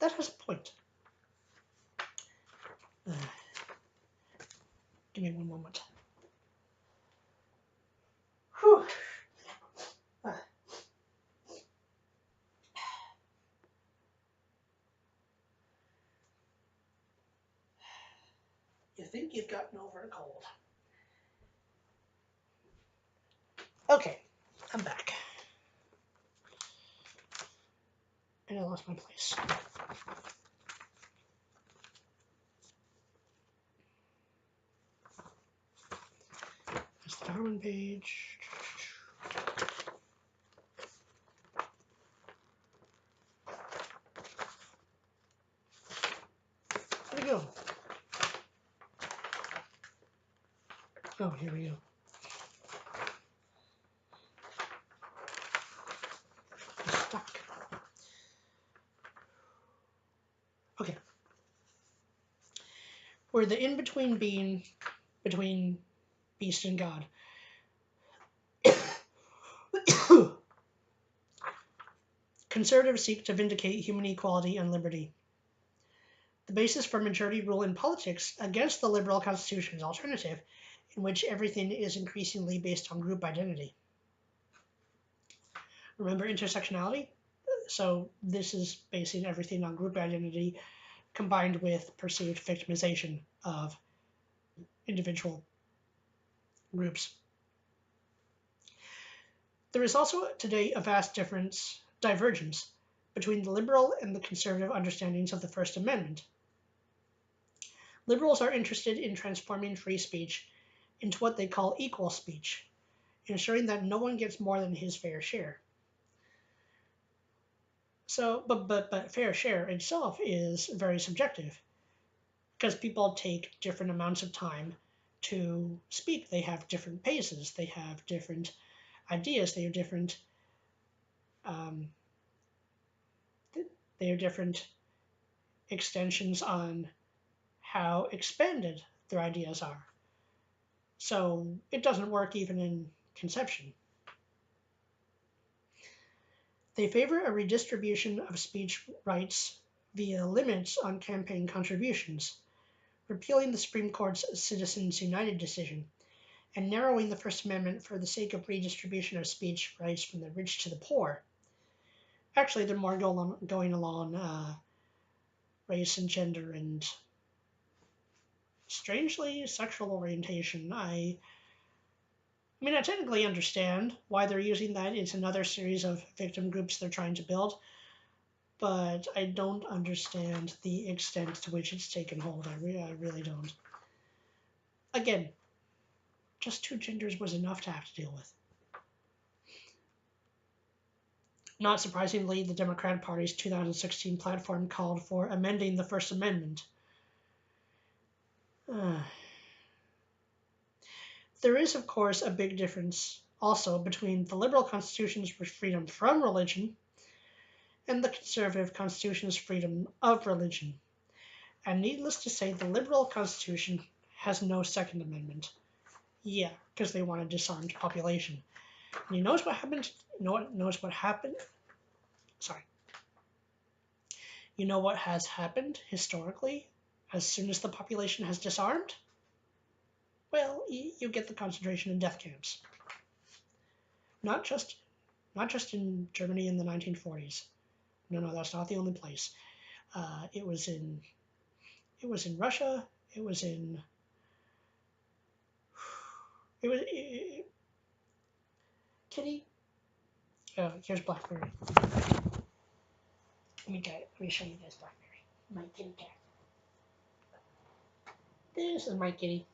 That has a point. Give me one moment. Whew. You think you've gotten over a cold. Okay, I'm back. And I lost my place. That's the Darwin page. Where'd it go? Oh, here we go. It's stuck. Okay. We're the in-between being between beast and God. Conservatives seek to vindicate human equality and liberty. The basis for majority rule in politics against the liberal constitution's alternative, in which everything is increasingly based on group identity. Remember intersectionality? So this is basing everything on group identity combined with perceived victimization of individual groups. There is also today a vast divergence between the liberal and the conservative understandings of the First Amendment. Liberals are interested in transforming free speech into what they call equal speech, ensuring that no one gets more than his fair share. So, but fair share itself is very subjective because people take different amounts of time to speak. They have different paces. They have different ideas. They have different extensions on how expanded their ideas are. So it doesn't work even in conception. They favor a redistribution of speech rights via limits on campaign contributions, repealing the Supreme Court's Citizens United decision, and narrowing the First Amendment for the sake of redistribution of speech rights from the rich to the poor. Actually, they're more going along race and gender and, strangely, sexual orientation. I mean, I technically understand why they're using that. It's another series of victim groups they're trying to build, but I don't understand the extent to which it's taken hold. I really don't. Again, just two genders was enough to have to deal with. Not surprisingly, the Democratic Party's 2016 platform called for amending the First Amendment. There is, of course, a big difference also between the liberal constitution's freedom from religion and the conservative constitution's freedom of religion. And needless to say, the liberal constitution has no Second Amendment. Yeah, because they want a disarmed population. And you notice what happened? Notice what happened? Sorry. You know what has happened historically as soon as the population has disarmed? Well, you get the concentration and death camps. Not just in Germany in the 1940s. No, that's not the only place. It was in Russia. Kitty. Oh, here's Blackberry. Let me show you guys Blackberry. My kitty cat. This is my kitty.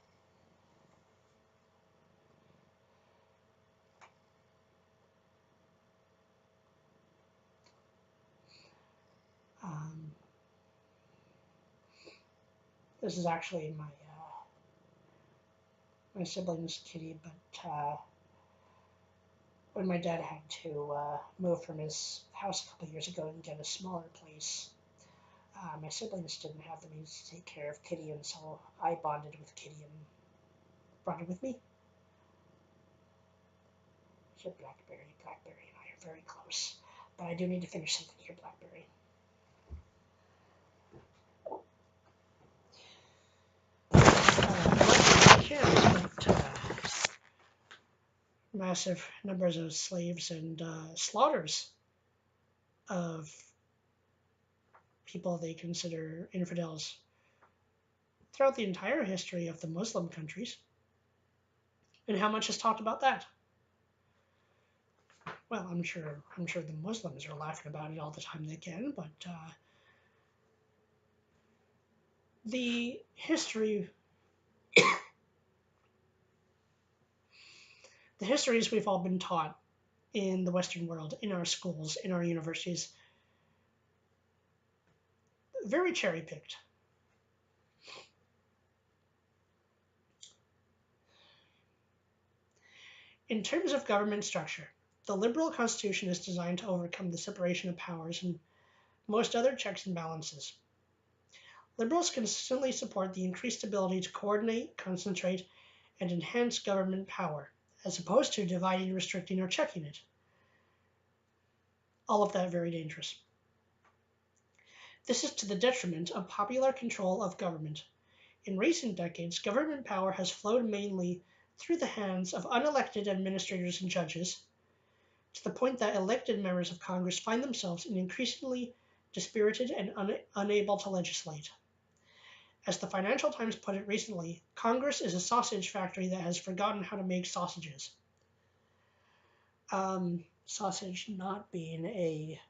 This is actually my sibling's kitty, but when my dad had to move from his house a couple years ago and get a smaller place, My siblings didn't have the means to take care of Kitty, and so I bonded with Kitty and brought her with me. So Blackberry and I are very close. But I do need to finish something here, Blackberry. Massive numbers of slaves and slaughters of people they consider infidels throughout the entire history of the Muslim countries. And how much is talked about that? Well, I'm sure the Muslims are laughing about it all the time they can, but the history, the histories we've all been taught in the Western world, in our schools, in our universities, very cherry picked. In terms of government structure, the liberal constitution is designed to overcome the separation of powers and most other checks and balances. Liberals consistently support the increased ability to coordinate, concentrate, and enhance government power, as opposed to dividing, restricting, or checking it. All of that very dangerous. This is to the detriment of popular control of government. In recent decades, government power has flowed mainly through the hands of unelected administrators and judges, to the point that elected members of Congress find themselves increasingly dispirited and unable to legislate. As the Financial Times put it recently, Congress is a sausage factory that has forgotten how to make sausages. Sausage not being a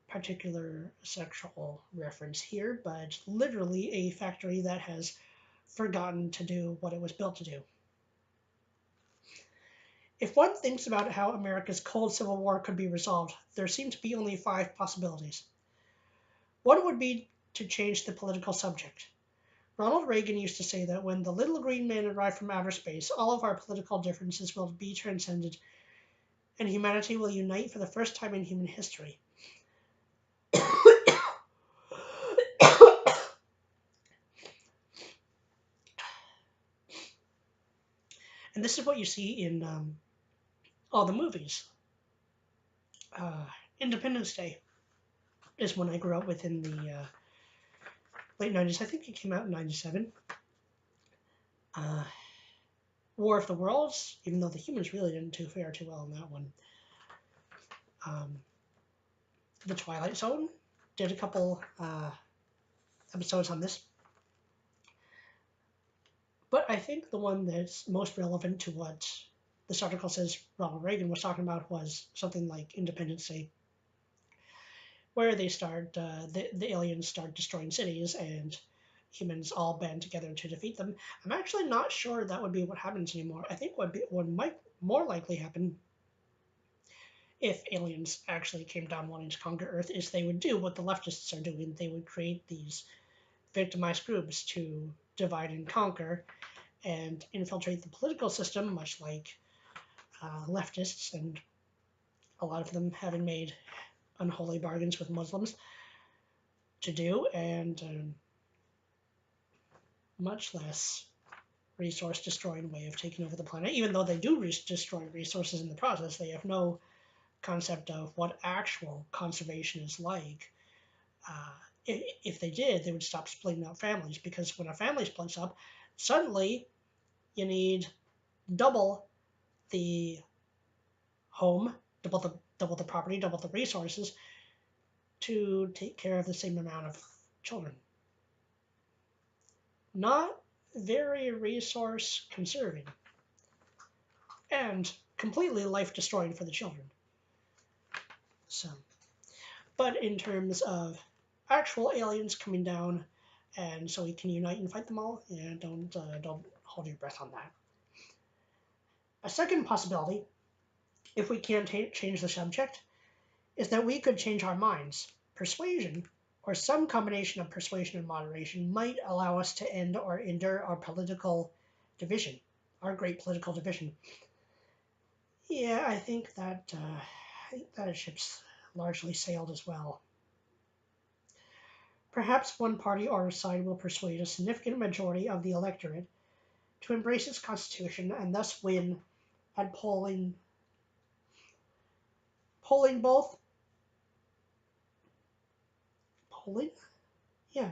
particular sexual reference here, but literally a factory that has forgotten to do what it was built to do. If one thinks about how America's cold Civil War could be resolved, there seem to be only 5 possibilities. One would be to change the political subject. Ronald Reagan used to say that when the little green man arrived from outer space, all of our political differences will be transcended, and humanity will unite for the first time in human history. And this is what you see in all the movies. Independence Day is one I grew up with in the late 90s. I think it came out in 97. War of the Worlds, even though the humans really didn't fare too well in that one. The Twilight Zone did a couple episodes on this. But I think the one that's most relevant to what this article says Ronald Reagan was talking about was something like Independence Day, where they start, the aliens start destroying cities and humans all band together to defeat them. I'm actually not sure that would be what happens anymore. I think what might more likely happen if aliens actually came down wanting to conquer Earth is they would do what the leftists are doing. They would create these victimized groups to divide and conquer and infiltrate the political system, much like leftists, and a lot of them having made unholy bargains with Muslims to do, and much less resource-destroying way of taking over the planet. Even though they do destroy resources in the process, they have no concept of what actual conservation is like. If they did, they would stop splitting up families, because when a family splits up, suddenly you need double the home, double the property, double the resources to take care of the same amount of children. Not very resource conserving, and completely life destroying for the children. So, but in terms of actual aliens coming down, and so we can unite and fight them all, yeah, don't hold your breath on that. A second possibility, if we can't change the subject, is that we could change our minds. Persuasion, or some combination of persuasion and moderation, might allow us to end or endure our political division, our great political division. Yeah, I think that ship's largely sailed as well. Perhaps one party or side will persuade a significant majority of the electorate to embrace its constitution and thus win at polling both polling. Yeah.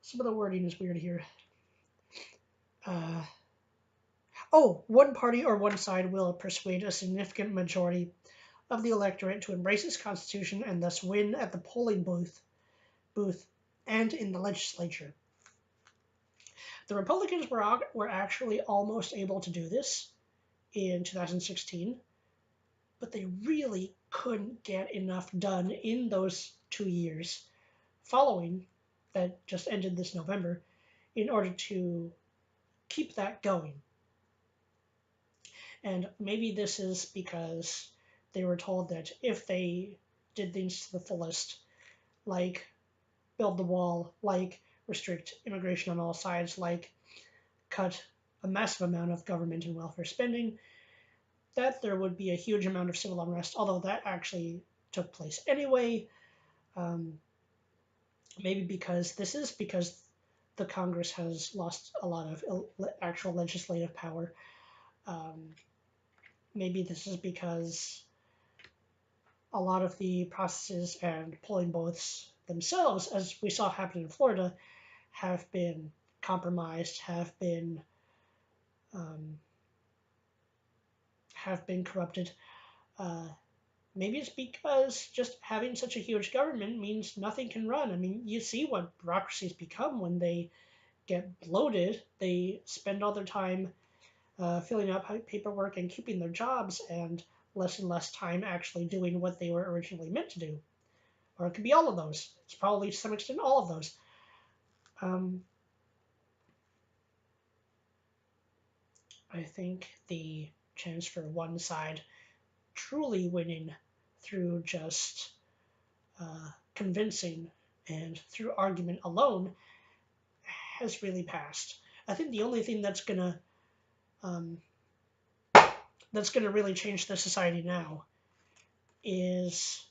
Some of the wording is weird here. Uh, one party or one side will persuade a significant majority of the electorate to embrace its constitution and thus win at the polling booth and in the legislature. The Republicans were actually almost able to do this in 2016, but they really couldn't get enough done in those 2 years following that just ended this November in order to keep that going. And maybe this is because they were told that if they did things to the fullest, like build the wall, like restrict immigration on all sides, like cut a massive amount of government and welfare spending, that there would be a huge amount of civil unrest, although that actually took place anyway. Maybe because the Congress has lost a lot of actual legislative power. Maybe this is because a lot of the processes and polling booths themselves, as we saw happen in Florida, have been compromised, have been corrupted. Maybe it's because just having such a huge government means nothing can run. I mean, you see what bureaucracies become when they get bloated. They spend all their time filling out paperwork and keeping their jobs, and less time actually doing what they were originally meant to do. Or it could be all of those. It's probably to some extent all of those. I think the chance for one side truly winning through just convincing and through argument alone has really passed. I think the only thing that's gonna really change the society now is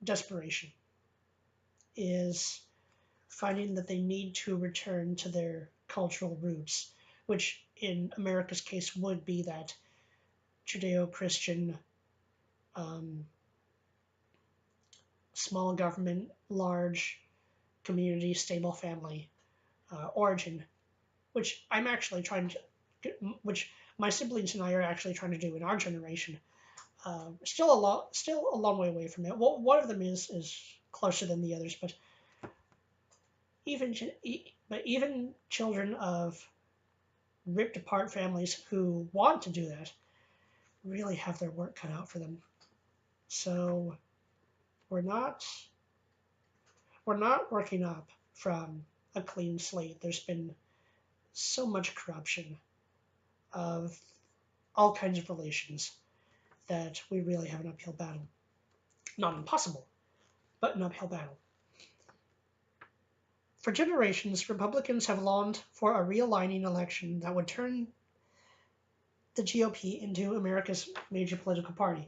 desperation, is finding that they need to return to their cultural roots, which in America's case would be that Judeo-Christian small government, large community, stable family origin, which my siblings and I are actually trying to do in our generation. Still a long way away from it. Well, one of them is closer than the others, but even children of ripped apart families who want to do that really have their work cut out for them. So we're not working up from a clean slate. There's been so much corruption of all kinds of relations that we really have an uphill battle. Not impossible, but an uphill battle. For generations, Republicans have longed for a realigning election that would turn the GOP into America's major political party.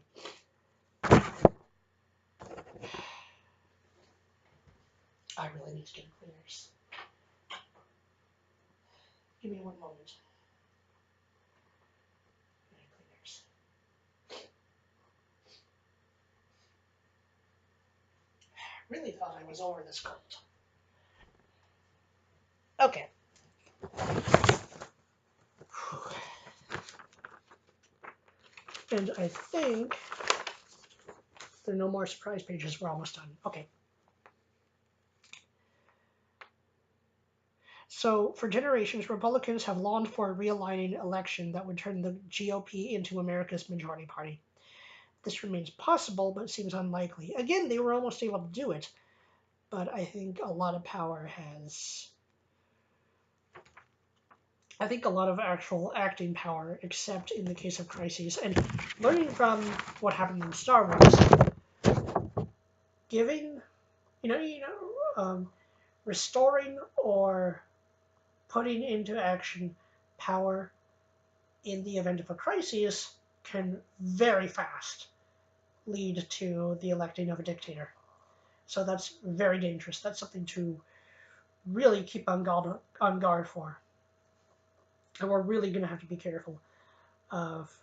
I really need to get cleaners. Give me one moment. Cleaners. Really thought I was over this cold. Okay. And I think there are no more surprise pages. We're almost done. Okay. So, for generations, Republicans have longed for a realigning election that would turn the GOP into America's majority party. This remains possible, but seems unlikely. Again, they were almost able to do it, but I think a lot of actual acting power, except in the case of crises. And learning from what happened in Star Wars, giving, restoring or putting into action power in the event of a crisis can very fast lead to the electing of a dictator. So that's very dangerous. That's something to really keep on guard for. And we're really going to have to be careful of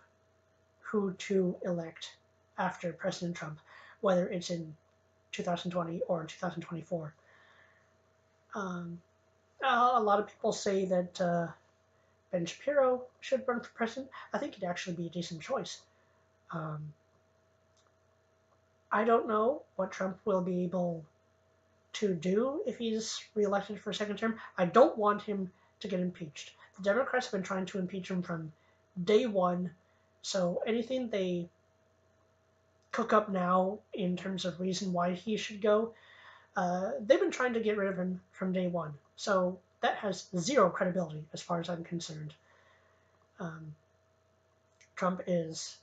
who to elect after President Trump, whether it's in 2020 or 2024. A lot of people say that Ben Shapiro should run for president. I think he'd actually be a decent choice. I don't know what Trump will be able to do if he's reelected for a second term. I don't want him to get impeached. The Democrats have been trying to impeach him from day one, so anything they cook up now in terms of reason why he should go, they've been trying to get rid of him from day one. So that has zero credibility as far as I'm concerned. Trump is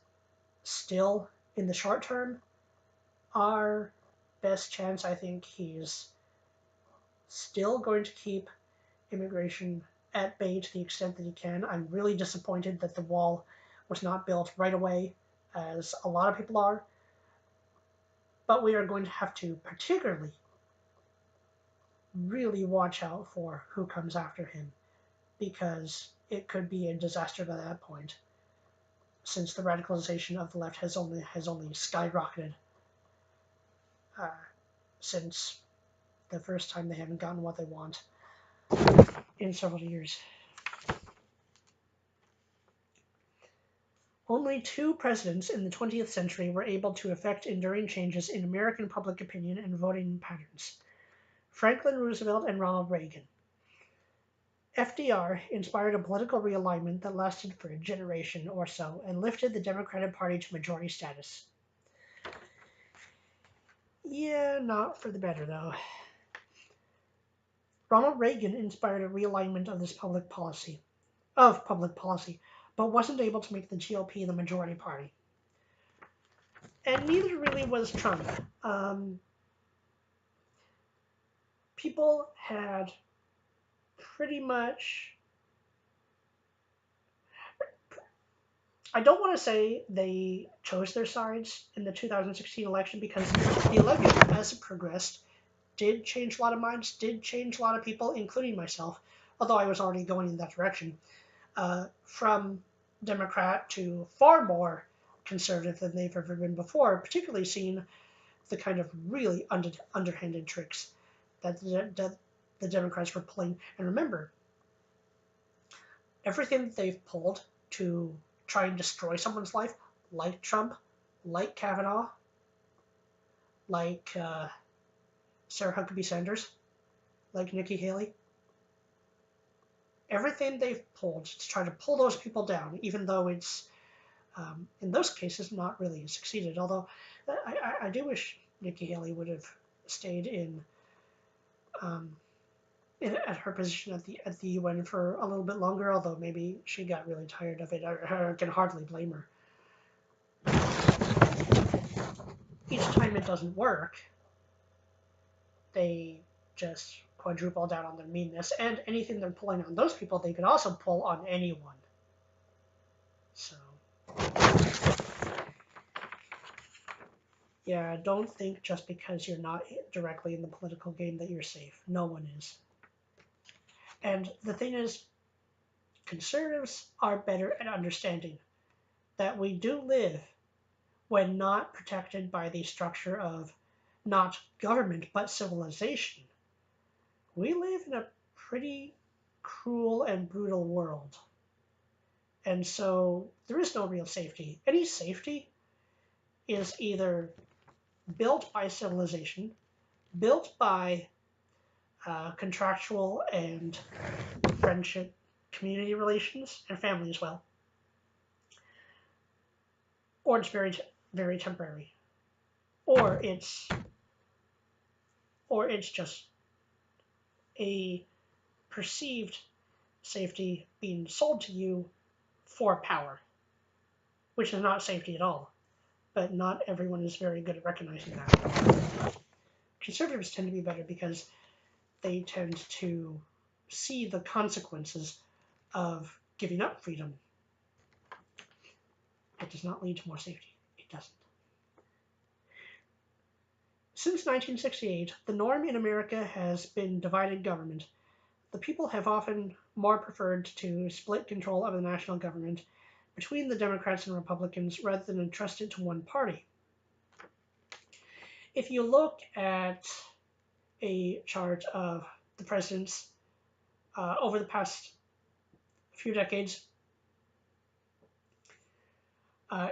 still, in the short term, our best chance. I think he's still going to keep immigration at bay to the extent that he can. I'm really disappointed that the wall was not built right away, as a lot of people are. But we are going to have to particularly really watch out for who comes after him, because it could be a disaster by that point, since the radicalization of the left has only skyrocketed since the first time they haven't gotten what they want in several years. Only 2 presidents in the 20th century were able to effect enduring changes in American public opinion and voting patterns: Franklin Roosevelt and Ronald Reagan. FDR inspired a political realignment that lasted for a generation or so and lifted the Democratic Party to majority status. Yeah, not for the better, though. Ronald Reagan inspired a realignment of public policy, but wasn't able to make the GOP the majority party. And neither really was Trump. People had pretty much... I don't want to say they chose their sides in the 2016 election, because the election, as it progressed, did change a lot of minds, did change a lot of people, including myself, although I was already going in that direction, from Democrat to far more conservative than they've ever been before, particularly seeing the kind of really underhanded tricks that the Democrats were pulling. And remember, everything that they've pulled to try and destroy someone's life, like Trump, like Kavanaugh, like Sarah Huckabee Sanders, like Nikki Haley, everything they've pulled to try to pull those people down, even though it's, in those cases, not really succeeded. Although I do wish Nikki Haley would have stayed at her position at the UN for a little bit longer, although maybe she got really tired of it. I can hardly blame her. Each time it doesn't work, they just quadruple down on their meanness, and anything they're pulling on those people, they could also pull on anyone. So, yeah, don't think just because you're not directly in the political game that you're safe. No one is. And the thing is, conservatives are better at understanding that we do live, when not protected by the structure of not government but civilization, we live in a pretty cruel and brutal world. And so there is no real safety. Any safety is either built by civilization, built by contractual and friendship, community relations, and family as well, or it's very, very temporary, or it's just a perceived safety being sold to you for power, which is not safety at all. But not everyone is very good at recognizing that. Conservatives tend to be better because they tend to see the consequences of giving up freedom. It does not lead to more safety. It doesn't. Since 1968, the norm in America has been divided government. The people have often more preferred to split control of the national government between the Democrats and Republicans rather than entrust it to one party. If you look at a chart of the presidents over the past few decades,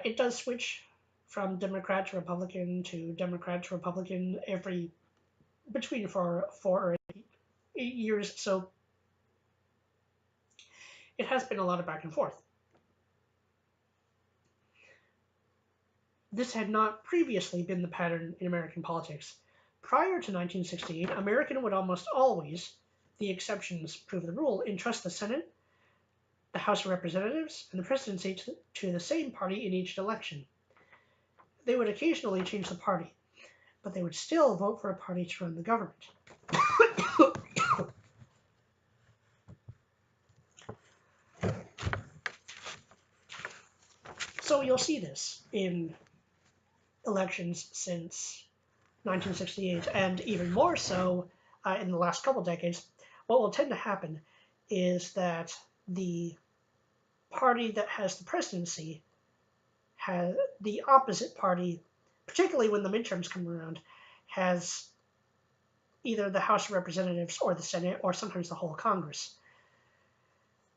it does switch from Democrat to Republican every between four or 8 years. So it has been a lot of back and forth. This had not previously been the pattern in American politics. Prior to 1968, American would almost always, the exceptions prove the rule, entrust the Senate, the House of Representatives, and the presidency to the same party in each election. They would occasionally change the party, but they would still vote for a party to run the government. So you'll see this in elections since 1968, and even more so in the last couple decades. What will tend to happen is that the party that has the presidency has the opposite party, particularly when the midterms come around, has either the House of Representatives or the Senate or sometimes the whole Congress.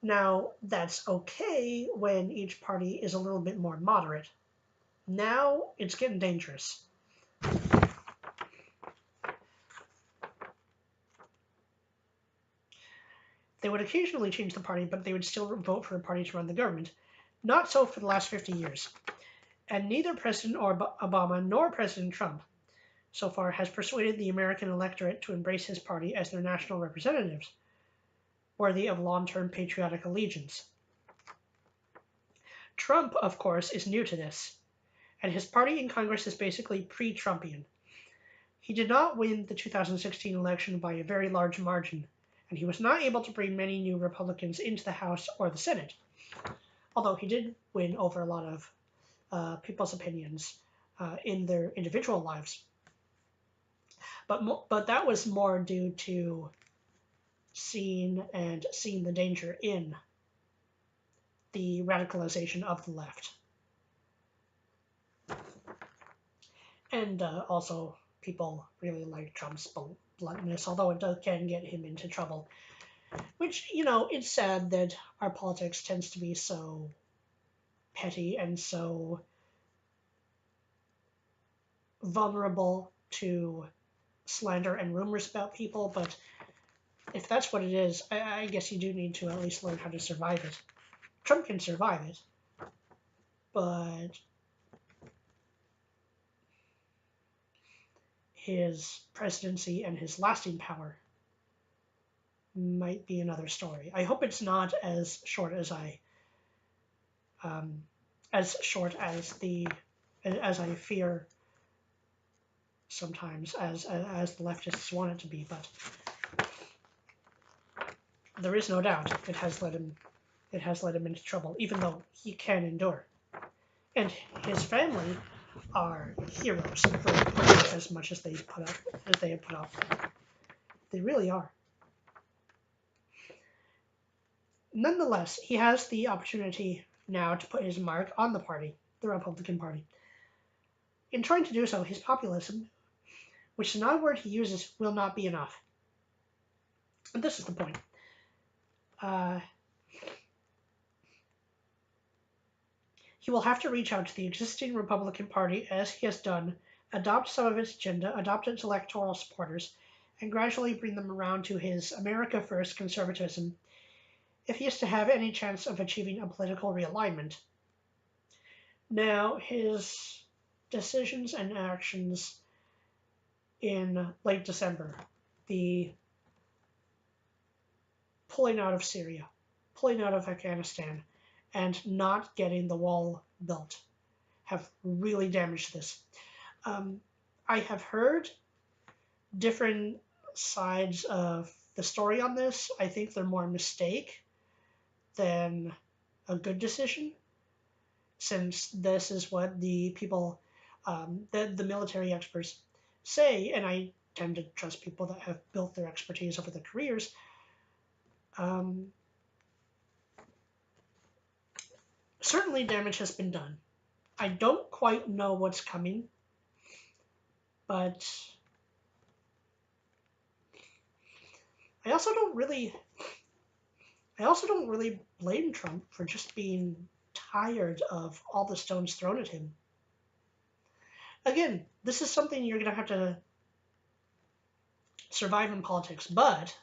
Now, that's okay when each party is a little bit more moderate. Now, it's getting dangerous. They would occasionally change the party, but they would still vote for a party to run the government. Not so for the last 50 years. And neither President Obama nor President Trump so far has persuaded the American electorate to embrace his party as their national representatives, worthy of long-term patriotic allegiance. Trump, of course, is new to this, and his party in Congress is basically pre-Trumpian. He did not win the 2016 election by a very large margin, and he was not able to bring many new Republicans into the House or the Senate, although he did win over a lot of people's opinions in their individual lives. But that was more due to seeing the danger in the radicalization of the left. And also, people really like Trump's bluntness, although it can get him into trouble. Which, it's sad that our politics tends to be so petty and so vulnerable to slander and rumors about people, but if that's what it is, I guess you do need to at least learn how to survive it. Trump can survive it, but his presidency and his lasting power might be another story. I hope it's not as short as I fear sometimes, as the leftists want it to be, but there is no doubt it has led him into trouble, even though he can endure. And his family are heroes for putting up as much as they have put up. They really are. Nonetheless, he has the opportunity now to put his mark on the party, the Republican Party. In trying to do so, his populism, which is not a word he uses, will not be enough. And this is the point. He will have to reach out to the existing Republican Party, as he has done, adopt some of its agenda, adopt its electoral supporters, and gradually bring them around to his America First conservatism if he is to have any chance of achieving a political realignment. Now, his decisions and actions in late December, the pulling out of Syria, pulling out of Afghanistan, and not getting the wall built, have really damaged this. I have heard different sides of the story on this. I think they're more a mistake than a good decision, since this is what the people, the military experts say, and I tend to trust people that have built their expertise over their careers, certainly damage has been done. I don't quite know what's coming, but I also don't really I also don't really blame Trump for just being tired of all the stones thrown at him. Again, this is something you're going to have to survive in politics, but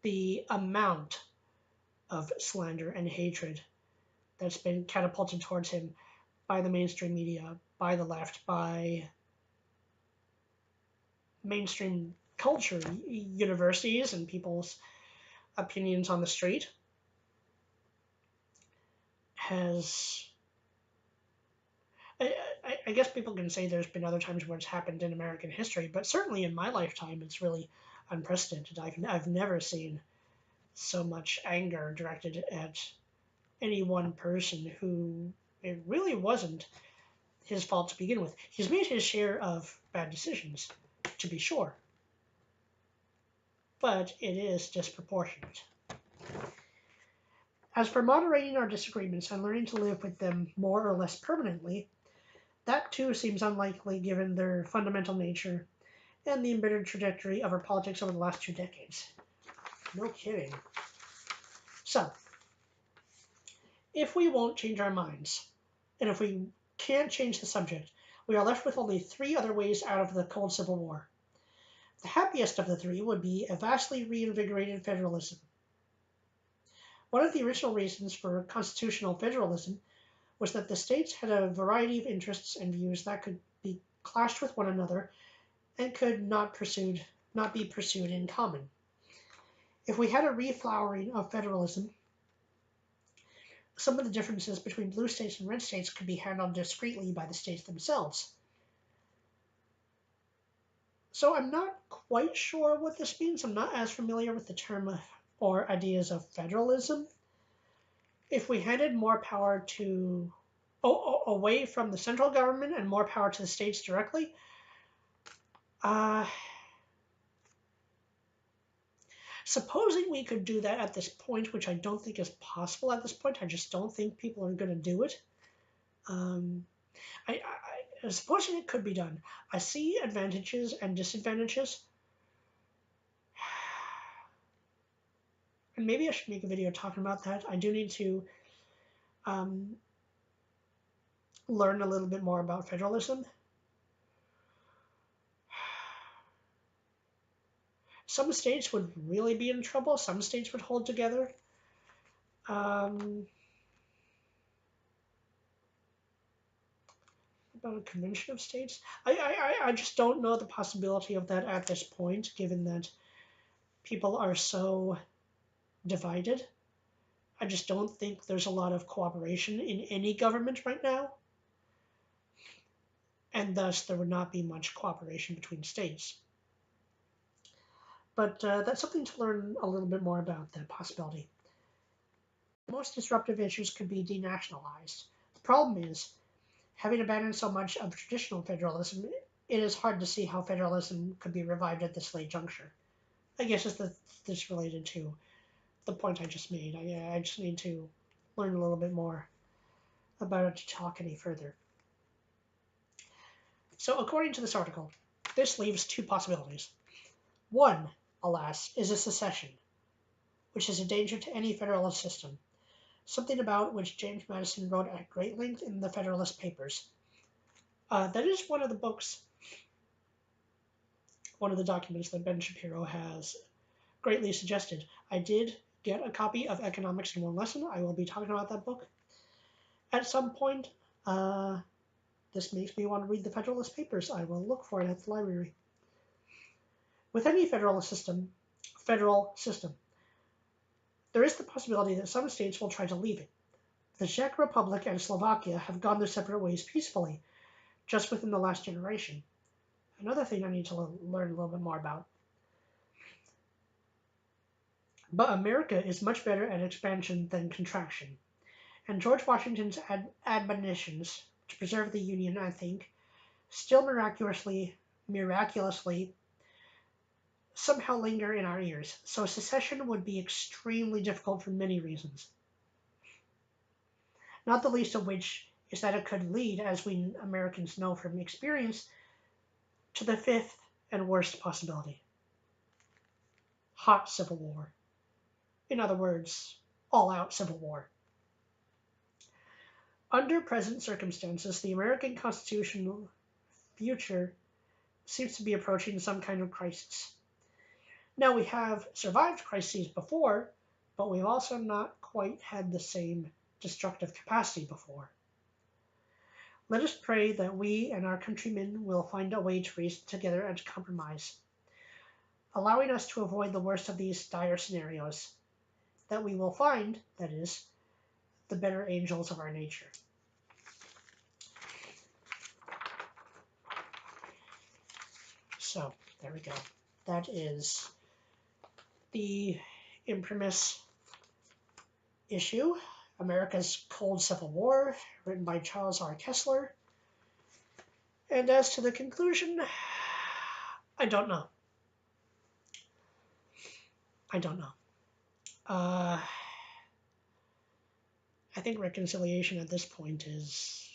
the amount of slander and hatred that's been catapulted towards him by the mainstream media, by the left, by mainstream culture, universities, and people's opinions on the street has. I guess people can say there's been other times where it's happened in American history, but certainly in my lifetime, it's really unprecedented. I've never seen so much anger directed at any one person who it really wasn't his fault to begin with. He's made his share of bad decisions, to be sure, but it is disproportionate. As for moderating our disagreements and learning to live with them more or less permanently, that too seems unlikely given their fundamental nature and the embittered trajectory of our politics over the last 2 decades. No kidding. So, if we won't change our minds, and if we can't change the subject, we are left with only 3 other ways out of the cold Civil War. The happiest of the 3 would be a vastly reinvigorated federalism. One of the original reasons for constitutional federalism was that the states had a variety of interests and views that could be clashed with one another and could not be pursued in common. If we had a reflowering of federalism, some of the differences between blue states and red states could be handled discreetly by the states themselves. So I'm not quite sure what this means. I'm not as familiar with the term or ideas of federalism. If we handed more power to away from the central government and more power to the states directly, supposing we could do that at this point, which I don't think is possible at this point, I just don't think people are going to do it. Supposing it could be done, I see advantages and disadvantages. And maybe I should make a video talking about that. I do need to learn a little bit more about federalism. Some states would really be in trouble. Some states would hold together. About a convention of states? I just don't know the possibility of that at this point, given that people are so divided. I just don't think there's a lot of cooperation in any government right now. And thus there would not be much cooperation between states. But that's something to learn a little bit more about, that possibility. Most disruptive issues could be denationalized. The problem is, having abandoned so much of traditional federalism, it is hard to see how federalism could be revived at this late juncture. I guess this related to the point I just made. I just need to learn a little bit more about it to talk any further. So according to this article, this leaves 2 possibilities. One, alas, is a secession, which is a danger to any federalist system, something about which James Madison wrote at great length in the Federalist Papers. That is one of the books, one of the documents that Ben Shapiro has greatly suggested. I did get a copy of Economics in One Lesson. I will be talking about that book at some point. This makes me want to read the Federalist Papers. I will look for it at the library. With any federal system, there is the possibility that some states will try to leave it. The Czech Republic and Slovakia have gone their separate ways peacefully, just within the last generation. Another thing I need to learn a little bit more about. But America is much better at expansion than contraction. And George Washington's admonitions to preserve the Union, I think, still miraculously somehow linger in our ears. So secession would be extremely difficult for many reasons, not the least of which is that it could lead, as we Americans know from experience, to the fifth and worst possibility: hot civil war. In other words, all-out civil war. Under present circumstances, the American constitutional future seems to be approaching some kind of crisis. Now, we have survived crises before, but we've also not quite had the same destructive capacity before. Let us pray that we and our countrymen will find a way to reason together and to compromise, allowing us to avoid the worst of these dire scenarios, that we will find, that is, the better angels of our nature. So, there we go. That is the Imprimis issue, America's Cold Civil War, written by Charles R. Kessler. And as to the conclusion, I don't know. I don't know. I think reconciliation at this point is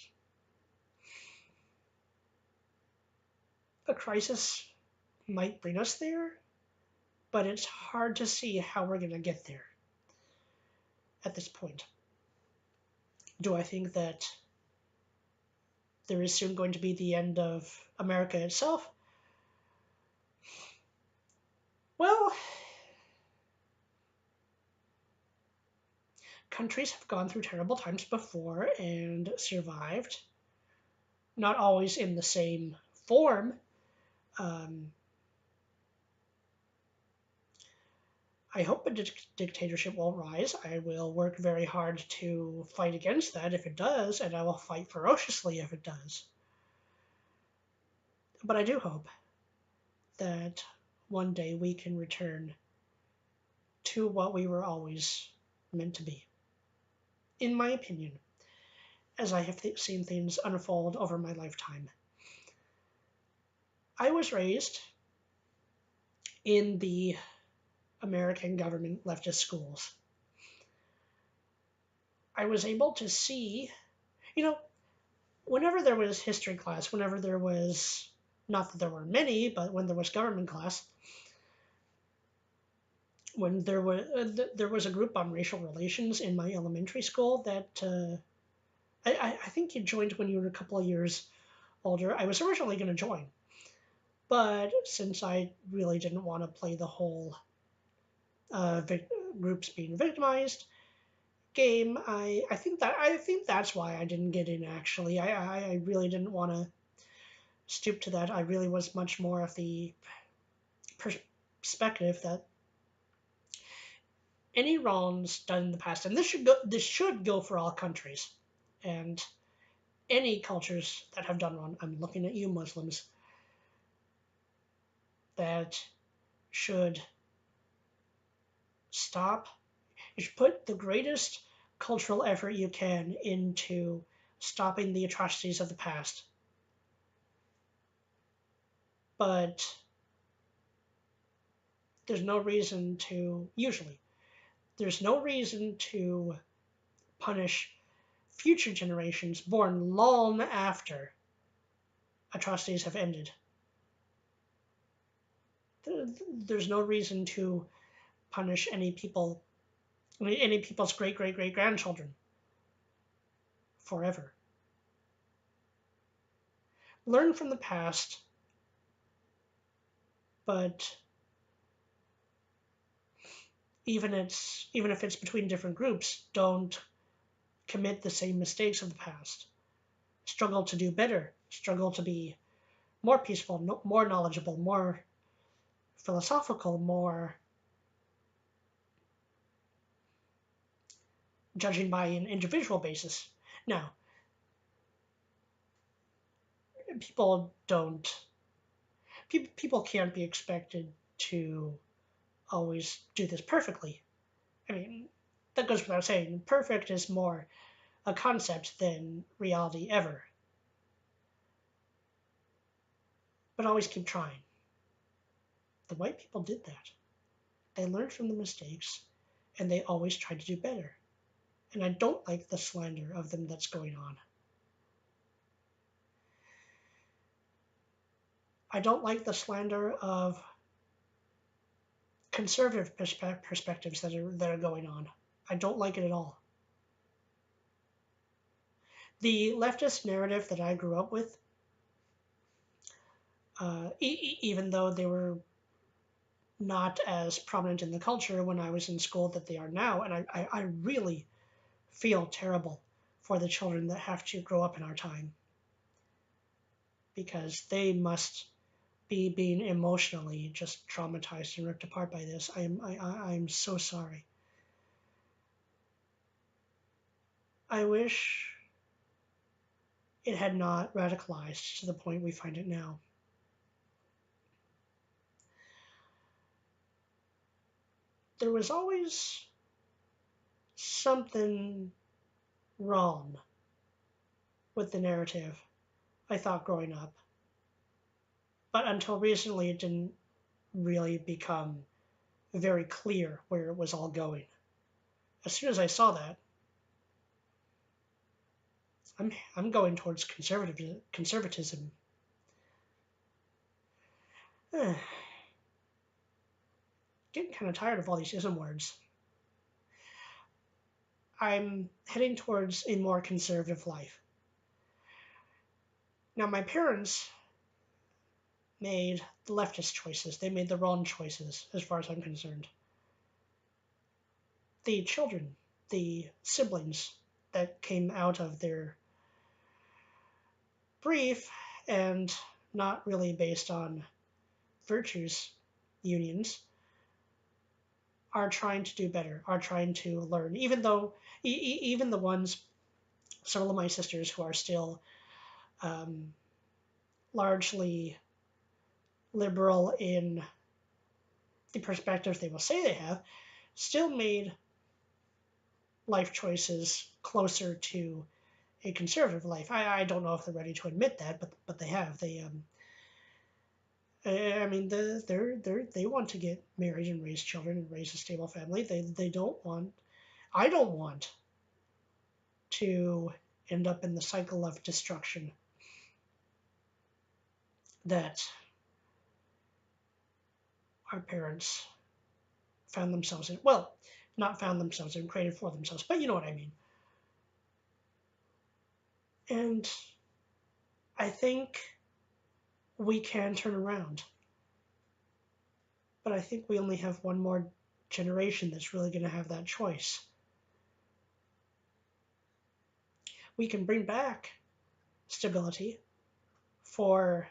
a crisis might bring us there, but it's hard to see how we're going to get there at this point. Do I think that there is soon going to be the end of America itself? Well, countries have gone through terrible times before and survived, not always in the same form. I hope a dictatorship won't rise. I will work very hard to fight against that if it does, and I will fight ferociously if it does. But I do hope that one day we can return to what we were always meant to be, in my opinion, as I have seen things unfold over my lifetime. I was raised in the American government leftist schools. I was able to see, whenever there was history class, whenever there was, not that there were many, but when there was government class, when there was a group on racial relations in my elementary school that I think you joined when you were a couple of years older. I was originally going to join, but since I really didn't want to play the whole groups being victimized game, I think that's why I didn't get in. Actually, I really didn't want to stoop to that. I really was much more of the perspective that any wrongs done in the past, and this should go for all countries and any cultures that have done wrong. I'm looking at you, Muslims, that should stop. You should put the greatest cultural effort you can into stopping the atrocities of the past. But there's no reason to punish future generations born long after atrocities have ended. There's no reason to punish any people's great-great-great-grandchildren forever. Learn from the past, but even if it's between different groups, don't commit the same mistakes of the past. Struggle to do better. Struggle to be more peaceful, more knowledgeable, more philosophical, more judging by an individual basis. Now, people can't be expected to always do this perfectly. I mean, that goes without saying. Perfect is more a concept than reality ever. but always keep trying. The white people did that. They learned from the mistakes, and they always tried to do better. And I don't like the slander of them that's going on. I don't like the slander of conservative perspectives that are going on. I don't like it at all. The leftist narrative that I grew up with, even though they were not as prominent in the culture when I was in school that they are now, and I really feel terrible for the children that have to grow up in our time, because they must be being emotionally just traumatized and ripped apart by this. I'm so sorry. I wish it had not radicalized to the point we find it now. There was always something wrong with the narrative, I thought, growing up. But until recently, it didn't really become very clear where it was all going. As soon as I saw that, I'm going towards conservatism. Getting kind of tired of all these ism words. I'm heading towards a more conservative life. Now, my parents made the leftist choices. They made the wrong choices, as far as I'm concerned. The children, the siblings that came out of their brief and not really based on virtues unions, are trying to do better, are trying to learn, even though even the ones, some of my sisters who are still largely liberal in the perspectives they will say they have, still made life choices closer to a conservative life. I don't know if they're ready to admit that, but they have. I mean, they want to get married and raise children and raise a stable family. They don't want. I don't want to end up in the cycle of destruction that our parents found themselves in. Well, not found themselves in, created for themselves, but you know what I mean. And I think we can turn around. But I think we only have one more generation that's really going to have that choice. We can bring back stability for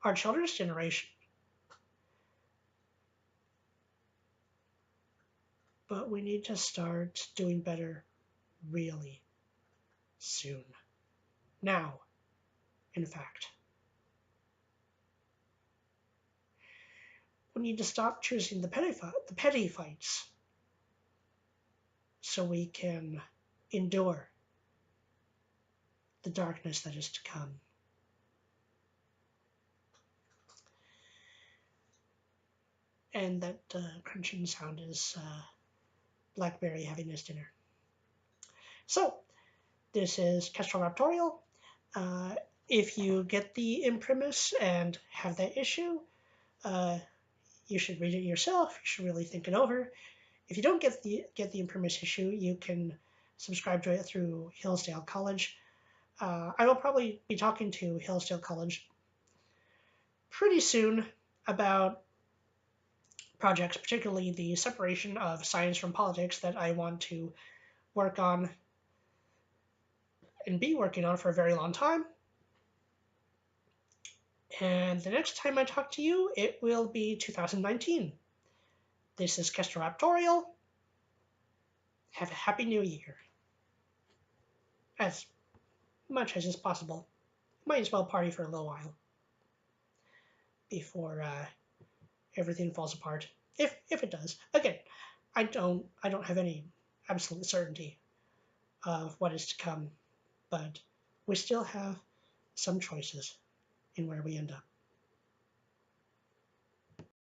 our children's generation. But we need to start doing better really soon. Now, in fact. We need to stop choosing the petty fights so we can endure the darkness that is to come. And that crunching sound is Blackberry having his dinner. So, this is Kestrel Raptorial. If you get the Imprimis and have that issue, you should read it yourself. You should really think it over. If you don't get the Imprimis issue, you can subscribe to it through Hillsdale College. I will probably be talking to Hillsdale College pretty soon about projects, particularly the separation of science from politics that I want to work on and be working on for a very long time. And the next time I talk to you, it will be 2019. This is Kestrel Raptorial. Have a happy new year. As much as is possible. Might as well party for a little while before everything falls apart. If it does. Again, I don't have any absolute certainty of what is to come, but we still have some choices in where we end up.